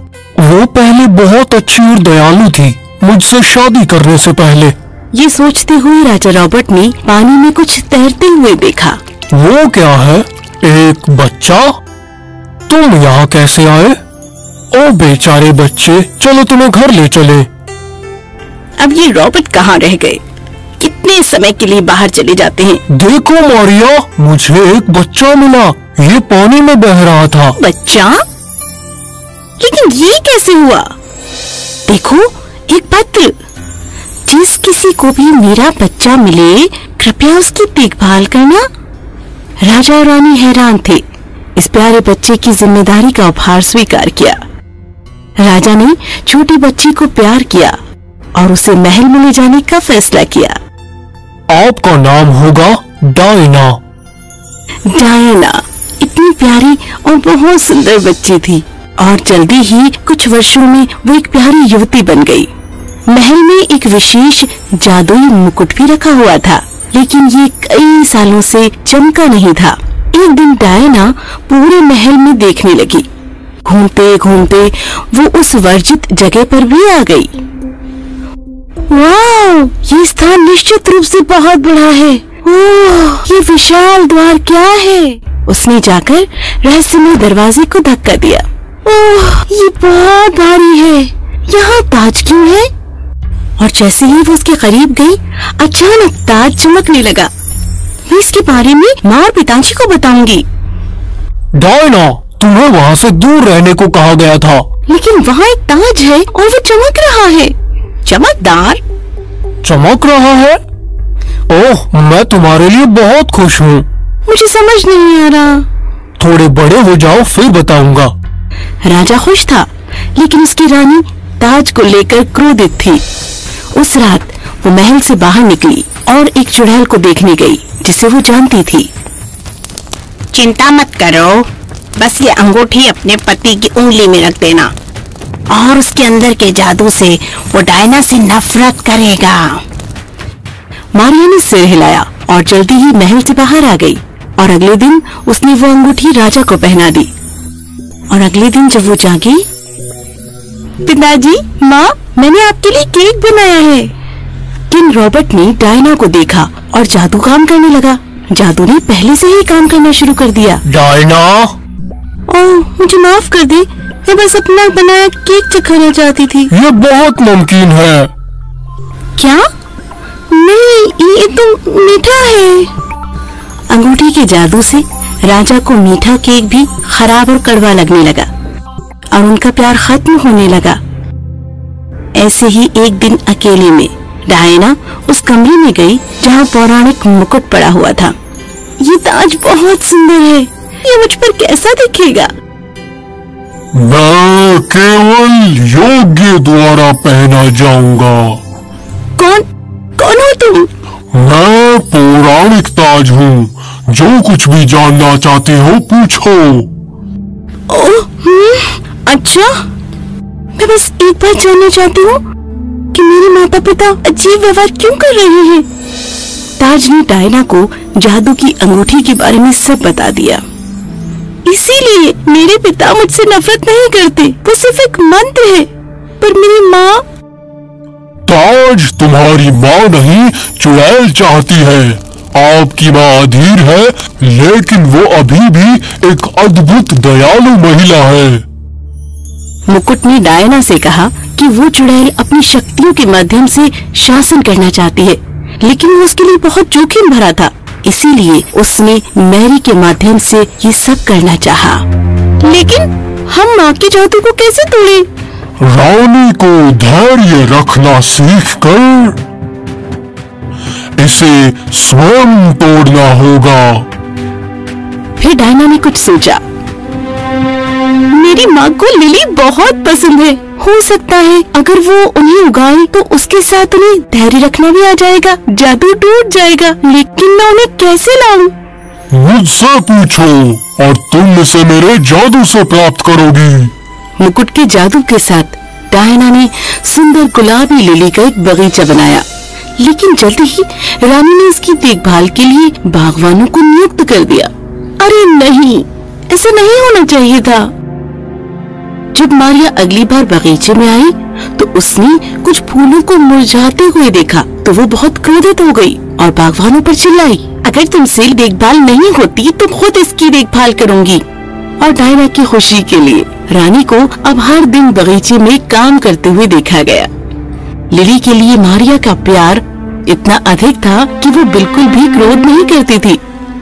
वो पहले बहुत अच्छी और दयालु थी, मुझसे शादी करने से पहले। ये सोचते हुए राजा रॉबर्ट ने पानी में कुछ तैरते हुए देखा। वो क्या है? एक बच्चा? तुम यहाँ कैसे आए? ओ बेचारे बच्चे, चलो तुम्हें घर ले चले। अब ये रॉबर्ट कहाँ रह गए? कितने समय के लिए बाहर चले जाते हैं। देखो मारिया, मुझे एक बच्चा मिला, ये पानी में बह रहा था। बच्चा? लेकिन ये कैसे हुआ? देखो, एक पत्र। जिस किसी को भी मेरा बच्चा मिले, कृपया उसकी देखभाल करना। राजा और रानी हैरान थे। इस प्यारे बच्चे की जिम्मेदारी का उपहार स्वीकार किया। राजा ने छोटी बच्ची को प्यार किया और उसे महल में ले जाने का फैसला किया। आपका नाम होगा डायना। डायना इतनी प्यारी और बहुत सुंदर बच्ची थी और जल्दी ही कुछ वर्षों में वो एक प्यारी युवती बन गई। महल में एक विशेष जादुई मुकुट भी रखा हुआ था, लेकिन ये कई सालों से चमका नहीं था। एक दिन डायना पूरे महल में देखने लगी। घूमते घूमते वो उस वर्जित जगह पर भी आ गई। वाह, ये स्थान निश्चित रूप से बहुत बड़ा है। ओह, ये विशाल द्वार क्या है? उसने जाकर रहस्यमय दरवाजे को धक्का दिया। ओह, ये बहुत भारी है। यहाँ ताज क्यों है? और जैसे ही वो उसके करीब गई, अचानक ताज चमकने लगा। मैं इसके बारे में माँ और पिताजी को बताऊंगी। डायना, तुम्हें वहाँ से दूर रहने को कहा गया था। लेकिन वहाँ एक ताज है और वो चमक रहा है। चमकदार? चमक रहा है? ओह, मैं तुम्हारे लिए बहुत खुश हूँ। मुझे समझ नहीं आ रहा। थोड़े बड़े हो जाओ फिर बताऊंगा। राजा खुश था, लेकिन उसकी रानी ताज को लेकर क्रोधित थी। उस रात वो महल से बाहर निकली और एक चुड़ैल को देखने गई जिसे वो जानती थी। चिंता मत करो, बस ये अंगूठी अपने पति की उंगली में रख देना और उसके अंदर के जादू से वो डायना से नफरत करेगा। मारिया ने सिर हिलाया और जल्दी ही महल से बाहर आ गई और अगले दिन उसने वो अंगूठी राजा को पहना दी। और अगले दिन जब वो जागी, पिताजी, माँ, मैंने आपके लिए केक बनाया है। किंग रॉबर्ट ने डायना को देखा और जादू काम करने लगा। जादू ने पहले से ही काम करना शुरू कर दिया। डायना, ओह, मुझे माफ कर दे, मैं बस अपना बनाया केक चखाना चाहती थी। ये बहुत नमकीन है। क्या? नहीं, ये तो मीठा है। अंगूठी के जादू से राजा को मीठा केक भी खराब और कड़वा लगने लगा और उनका प्यार खत्म होने लगा। ऐसे ही एक दिन अकेले में डायना उस कमरे में गई जहाँ पौराणिक मुकुट पड़ा हुआ था। ये ताज बहुत सुंदर है, ये मुझ पर कैसा दिखेगा? मैं केवल योग्य द्वारा पहना जाऊंगा। कौन हो तुम? मैं पौराणिक ताज हूँ, जो कुछ भी जानना चाहते हो पूछो। अच्छा, मैं बस एक बात जानना चाहती हूँ कि मेरे माता पिता अजीब व्यवहार क्यों कर रहे हैं? ताज ने डायना को जादू की अंगूठी के बारे में सब बता दिया। इसीलिए मेरे पिता मुझसे नफरत नहीं करते, वो सिर्फ एक मंत्र है। पर मेरी माँ? ताज तुम्हारी माँ नहीं, चुड़ैल चाहती है। आपकी माँ अधीर है, लेकिन वो अभी भी एक अद्भुत दयालु महिला है। मुकुट ने डायना से कहा कि वो चुड़ैल अपनी शक्तियों के माध्यम से शासन करना चाहती है लेकिन वो उसके लिए बहुत जोखिम भरा था। इसीलिए उसने मैरी के माध्यम से ये सब करना चाहा। लेकिन हम माँ के जादू को कैसे तोड़े? रानी को धैर्य रखना सीखकर इसे स्वयं तोड़ना होगा। फिर डायना ने कुछ सोचा। मेरी माँ को लिली बहुत पसंद है। हो सकता है अगर वो उन्हें उगाए तो उसके साथ उन्हें धैर्य रखना भी आ जाएगा, जादू टूट जाएगा। लेकिन मैं उन्हें कैसे लाऊं? मुझसे पूछो और तुम इसे मेरे जादू से प्राप्त करोगी। मुकुट के जादू के साथ डायना ने सुंदर गुलाबी लिली का एक बगीचा बनाया। लेकिन जल्द ही रानी ने इसकी देखभाल के लिए बागवानों को नियुक्त कर दिया। अरे नहीं, ऐसा नहीं होना चाहिए था। जब मारिया अगली बार बगीचे में आई तो उसने कुछ फूलों को मुरझाते हुए देखा तो वो बहुत क्रोधित हो गई और बागवानों पर चिल्लाई, अगर तुमसे देखभाल नहीं होती तो खुद इसकी देखभाल करूंगी। और डायना की खुशी के लिए रानी को अब हर दिन बगीचे में काम करते हुए देखा गया। लिली के लिए मारिया का प्यार इतना अधिक था कि वो बिल्कुल भी क्रोध नहीं करती थी।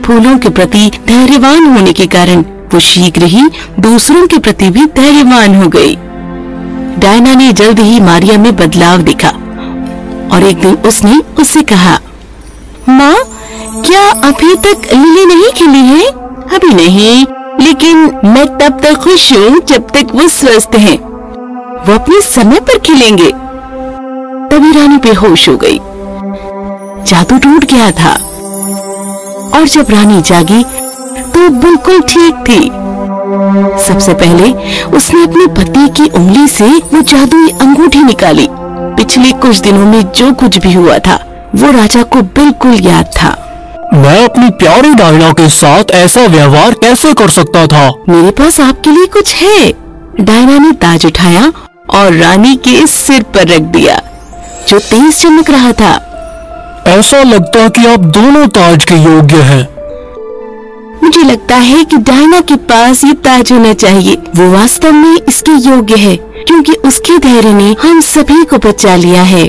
फूलों के प्रति धैर्यवान होने के कारण वो शीघ्र ही दूसरों के प्रति भी धैर्यवान हो गई। डायना ने जल्द ही मारिया में बदलाव देखा और एक दिन उसने उससे कहा, माँ, क्या अभी तक लिली नहीं खिली है? अभी नहीं, लेकिन मैं तब तक खुश हूँ जब तक वो स्वस्थ हैं। वो अपने समय पर खिलेंगे। तभी रानी बेहोश हो गई। जादू टूट गया था और जब रानी जागी तो बिल्कुल ठीक थी। सबसे पहले उसने अपने पति की उंगली से वो जादुई अंगूठी निकाली। पिछले कुछ दिनों में जो कुछ भी हुआ था वो राजा को बिल्कुल याद था। मैं अपनी प्यारी डायना के साथ ऐसा व्यवहार कैसे कर सकता था? मेरे पास आपके लिए कुछ है। डायना ने ताज उठाया और रानी के सिर पर रख दिया जो तेज चमक रहा था। ऐसा लगता कि आप दोनों ताज के योग्य हैं। मुझे लगता है कि डायना के पास ये ताज होना चाहिए। वो वास्तव में इसके योग्य है क्योंकि उसके धैर्य ने हम सभी को बचा लिया है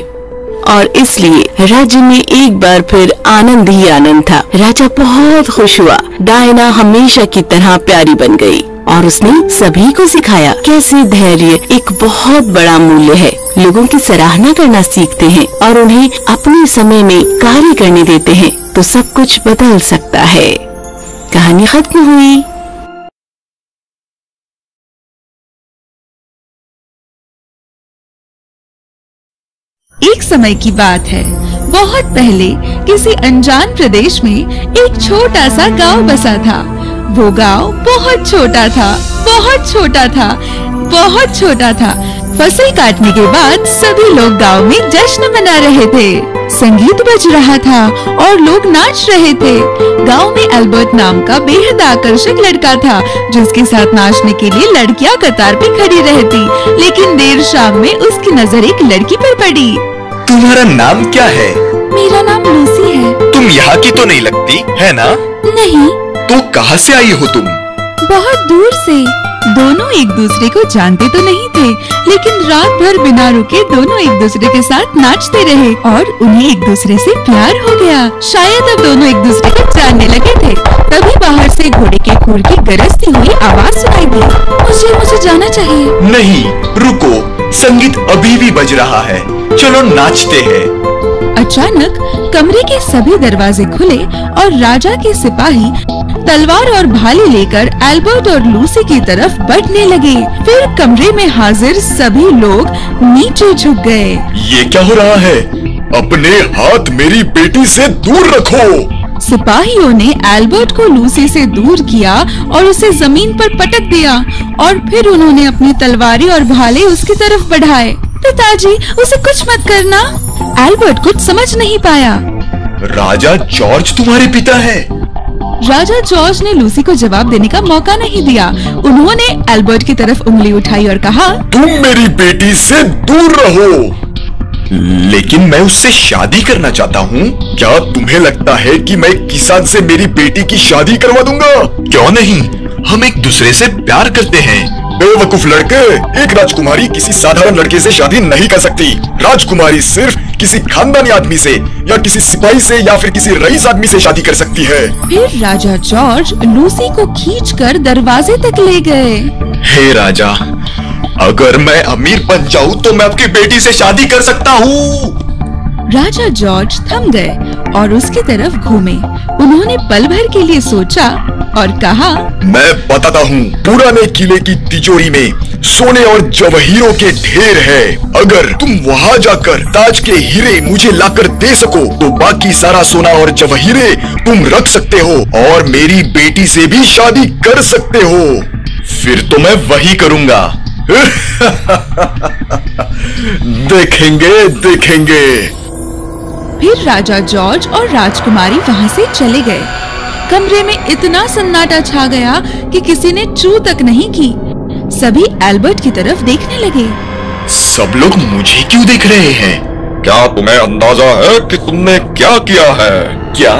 और इसलिए राज्य में एक बार फिर आनंद ही आनंद था। राजा बहुत खुश हुआ। डायना हमेशा की तरह प्यारी बन गई और उसने सभी को सिखाया कैसे धैर्य एक बहुत बड़ा मूल्य है। लोगों की सराहना करना सीखते हैं और उन्हें अपने समय में कार्य करने देते हैं तो सब कुछ बदल सकता है। कहानी खत्म हुई। एक समय की बात है, बहुत पहले किसी अनजान प्रदेश में एक छोटा सा गांव बसा था। वो गांव बहुत छोटा था, बहुत छोटा था, बहुत छोटा था। फसल काटने के बाद सभी लोग गांव में जश्न मना रहे थे। संगीत बज रहा था और लोग नाच रहे थे। गांव में एल्बर्ट नाम का बेहद आकर्षक लड़का था जिसके साथ नाचने के लिए लड़कियां कतार पे खड़ी रहती। लेकिन देर शाम में उसकी नजर एक लड़की पर पड़ी। तुम्हारा नाम क्या है? मेरा नाम लूसी है। तुम यहाँ की तो नहीं लगती, है ना? नहीं। तो कहाँ से आई हो तुम? बहुत दूर से। दोनों एक दूसरे को जानते तो नहीं थे, लेकिन रात भर बिना रुके दोनों एक दूसरे के साथ नाचते रहे और उन्हें एक दूसरे से प्यार हो गया। शायद अब दोनों एक दूसरे को जानने लगे थे। तभी बाहर से घोड़े के खुर की गरजती हुई आवाज सुनाई दी। मुझे जाना चाहिए। नहीं, रुको, संगीत अभी भी बज रहा है, चलो नाचते हैं। अचानक कमरे के सभी दरवाजे खुले और राजा के सिपाही तलवार और भाले लेकर एल्बर्ट और लूसी की तरफ बढ़ने लगे। फिर कमरे में हाजिर सभी लोग नीचे झुक गए। ये क्या हो रहा है? अपने हाथ मेरी बेटी से दूर रखो। सिपाहियों ने एल्बर्ट को लूसी से दूर किया और उसे जमीन पर पटक दिया और फिर उन्होंने अपनी तलवारें और भाले उसकी तरफ बढ़ाए। पिताजी, उसे कुछ मत करना। एल्बर्ट कुछ समझ नहीं पाया। राजा जॉर्ज तुम्हारे पिता है? राजा जॉर्ज ने लूसी को जवाब देने का मौका नहीं दिया। उन्होंने एल्बर्ट की तरफ उंगली उठाई और कहा, तुम मेरी बेटी से दूर रहो। लेकिन मैं उससे शादी करना चाहता हूँ। क्या तुम्हें लगता है कि मैं किसान से मेरी बेटी की शादी करवा दूंगा? क्यों नहीं, हम एक दूसरे से प्यार करते हैं। बेवकूफ लड़के, एक राजकुमारी किसी साधारण लड़के से शादी नहीं कर सकती। राजकुमारी सिर्फ किसी खानदानी आदमी से या किसी सिपाही से या फिर किसी रईस आदमी से शादी कर सकती है। फिर राजा जॉर्ज लूसी को खींचकर दरवाजे तक ले गए। हे राजा, अगर मैं अमीर बन जाऊँ तो मैं आपकी बेटी से शादी कर सकता हूँ। राजा जॉर्ज थम गए और उसकी तरफ घूमे। उन्होंने पल भर के लिए सोचा और कहा, मैं बताता हूँ, पुराने किले की तिजोरी में सोने और जवाहिरों के ढेर है। अगर तुम वहाँ जाकर ताज के हीरे मुझे लाकर दे सको तो बाकी सारा सोना और जवाहिरे तुम रख सकते हो और मेरी बेटी से भी शादी कर सकते हो। फिर तो मैं वही करूँगा। देखेंगे देखेंगे। फिर राजा जॉर्ज और राजकुमारी वहाँ से चले गए। कमरे में इतना सन्नाटा छा गया कि किसी ने चू तक नहीं की। सभी एल्बर्ट की तरफ देखने लगे। सब लोग मुझे क्यों देख रहे हैं? क्या तुम्हें अंदाजा है कि तुमने क्या किया है? क्या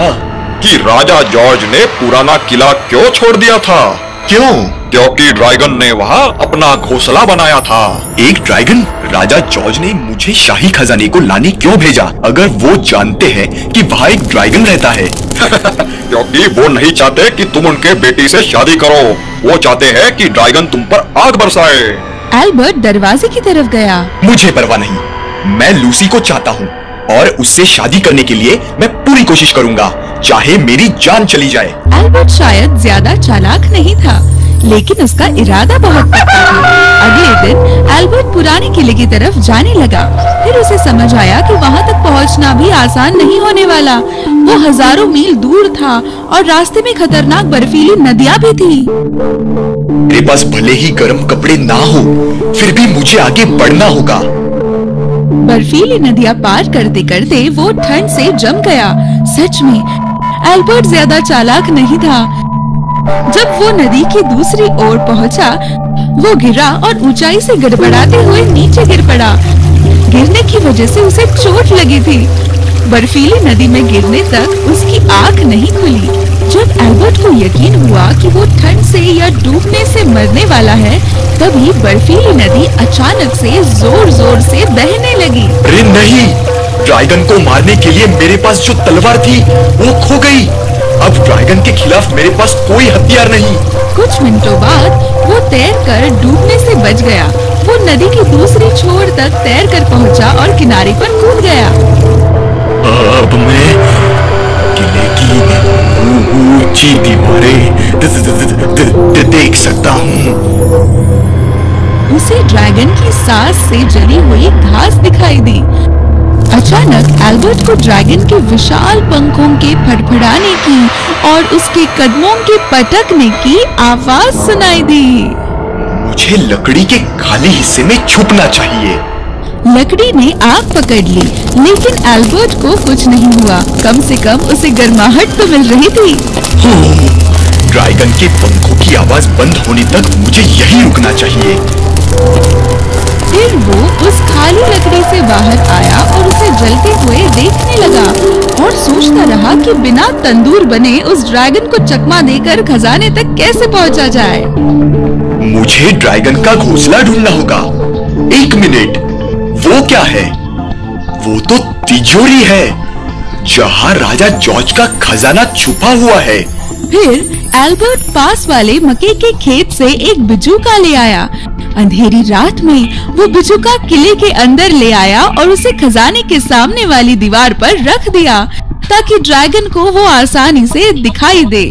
कि राजा जॉर्ज ने पुराना किला क्यों छोड़ दिया था? क्यों? क्योंकि ड्रैगन ने वहाँ अपना घोंसला बनाया था। एक ड्रैगन? राजा जॉर्ज ने मुझे शाही खजाने को लाने क्यों भेजा अगर वो जानते हैं कि वहाँ एक ड्रैगन रहता है? क्योंकि वो नहीं चाहते कि तुम उनके बेटी से शादी करो। वो चाहते हैं कि ड्रैगन तुम पर आग बरसाए। एल्बर्ट दरवाजे की तरफ गया। मुझे परवाह नहीं, मैं लूसी को चाहता हूँ और उससे शादी करने के लिए मैं पूरी कोशिश करूँगा, चाहे मेरी जान चली जाए। एल्बर्ट शायद ज्यादा चालाक नहीं था, लेकिन उसका इरादा बहुत पक्का था। अगले दिन एल्बर्ट पुराने किले की तरफ जाने लगा। फिर उसे समझ आया कि वहाँ तक पहुँचना भी आसान नहीं होने वाला। वो हजारों मील दूर था और रास्ते में खतरनाक बर्फीली नदियाँ भी थी। मेरे पास भले ही गर्म कपड़े ना हो, फिर भी मुझे आगे बढ़ना होगा। बर्फीली नदियाँ पार करते करते वो ठंड से जम गया। सच में एल्बर्ट ज्यादा चालाक नहीं था। जब वो नदी की दूसरी ओर पहुंचा, वो गिरा और ऊंचाई से गड़बड़ाते हुए नीचे गिर पड़ा। गिरने की वजह से उसे चोट लगी थी। बर्फीली नदी में गिरने तक उसकी आंख नहीं खुली। जब एल्बर्ट को यकीन हुआ कि वो ठंड से या डूबने से मरने वाला है, तभी बर्फीली नदी अचानक से जोर जोर से बहने लगी। अरे नहीं, ड्रैगन को मारने के लिए मेरे पास जो तलवार थी वो खो गई। अब ड्रैगन के खिलाफ मेरे पास कोई हथियार नहीं। कुछ मिनटों बाद वो तैरकर डूबने से बच गया। वो नदी की दूसरी छोर तक तैरकर पहुंचा और किनारे पर कूद गया। अब मैं किले की ऊंची दीवारें देख सकता हूँ। उसे ड्रैगन की सांस से जली हुई घास दिखाई दी। अचानक एल्बर्ट को ड्रैगन के विशाल पंखों के फड़फड़ाने की और उसके कदमों के पटकने की आवाज सुनाई दी। मुझे लकड़ी के खाली हिस्से में छुपना चाहिए। लकड़ी ने आग पकड़ ली, लेकिन एल्बर्ट को कुछ नहीं हुआ। कम से कम उसे गर्माहट तो मिल रही थी। ड्रैगन के पंखों की आवाज बंद होने तक मुझे यहीं रुकना चाहिए। फिर वो उस खाली लकड़ी से बाहर आया और उसे जलते हुए देखने लगा और सोचता रहा कि बिना तंदूर बने उस ड्रैगन को चकमा देकर खजाने तक कैसे पहुंचा जाए। मुझे ड्रैगन का घोंसला ढूंढना होगा। एक मिनट, वो क्या है? वो तो तिजोरी है जहाँ राजा जॉर्ज का खजाना छुपा हुआ है। फिर एल्बर्ट पास वाले मक्के के खेत से एक बिजूका ले आया। अंधेरी रात में वो बिजूका किले के अंदर ले आया और उसे खजाने के सामने वाली दीवार पर रख दिया ताकि ड्रैगन को वो आसानी से दिखाई दे।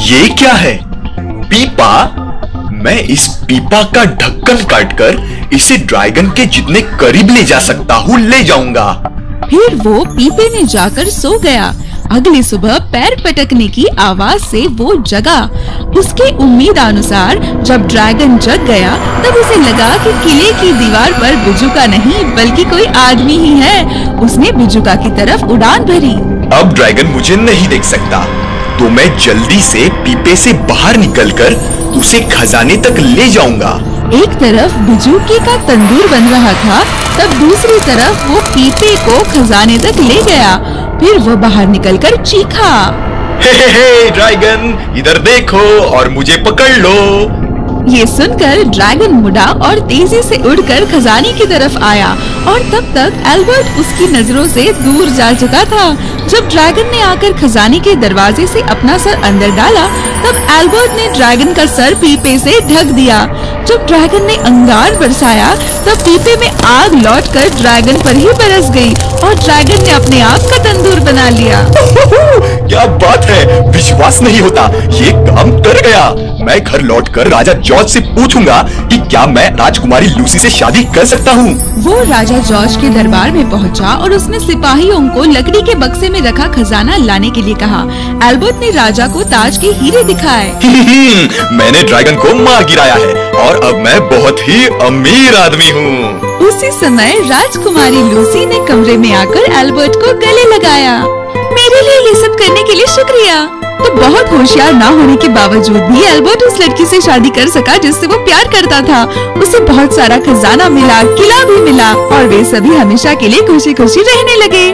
ये क्या है? पीपा? मैं इस पीपा का ढक्कन काटकर इसे ड्रैगन के जितने करीब ले जा सकता हूँ ले जाऊंगा। फिर वो पीपे में जाकर सो गया। अगली सुबह पैर पटकने की आवाज से वो जगा। उसके उम्मीद अनुसार जब ड्रैगन जग गया तब उसे लगा कि किले की दीवार पर बिजूका नहीं बल्कि कोई आदमी ही है। उसने बिजूका की तरफ उड़ान भरी। अब ड्रैगन मुझे नहीं देख सकता, तो मैं जल्दी से पीपे से बाहर निकलकर उसे खजाने तक ले जाऊंगा। एक तरफ बिजूके का तंदूर बन रहा था, तब दूसरी तरफ वो पीपे को खजाने तक ले गया। फिर वो बाहर निकलकर चीखा, हे ड्रैगन, इधर देखो और मुझे पकड़ लो। ये सुनकर ड्रैगन मुड़ा और तेजी से उड़कर खजाने की तरफ आया और तब तक एल्बर्ट उसकी नजरों से दूर जा चुका था। जब ड्रैगन ने आकर खजाने के दरवाजे से अपना सर अंदर डाला, तब एल्बर्ट ने ड्रैगन का सर पीपे से ढक दिया। जब ड्रैगन ने अंगार बरसाया, तब पीपे में आग लौटकर ड्रैगन पर ही बरस गई और ड्रैगन ने अपने आप का तंदूर बना लिया। क्या बात है, विश्वास नहीं होता, ये काम कर गया। मैं घर लौटकर राजा जॉर्ज से पूछूंगा कि क्या मैं राजकुमारी लूसी से शादी कर सकता हूँ। वो राजा जॉर्ज के दरबार में पहुंचा और उसने सिपाहियों को लकड़ी के बक्से में रखा खजाना लाने के लिए कहा। एल्बर्ट ने राजा को ताज के हीरे दिखाए। मैंने ड्रैगन को मार गिराया है और अब मैं बहुत ही अमीर आदमी हूँ। उसी समय राजकुमारी लूसी ने कमरे में आकर एल्बर्ट को गले लगाया। मेरे लिए ये सब करने के लिए शुक्रिया। तो बहुत होशियार ना होने के बावजूद भी एल्बर्ट उस लड़की से शादी कर सका जिससे वो प्यार करता था। उसे बहुत सारा खजाना मिला, किला भी मिला और वे सभी हमेशा के लिए खुशी खुशी रहने लगे।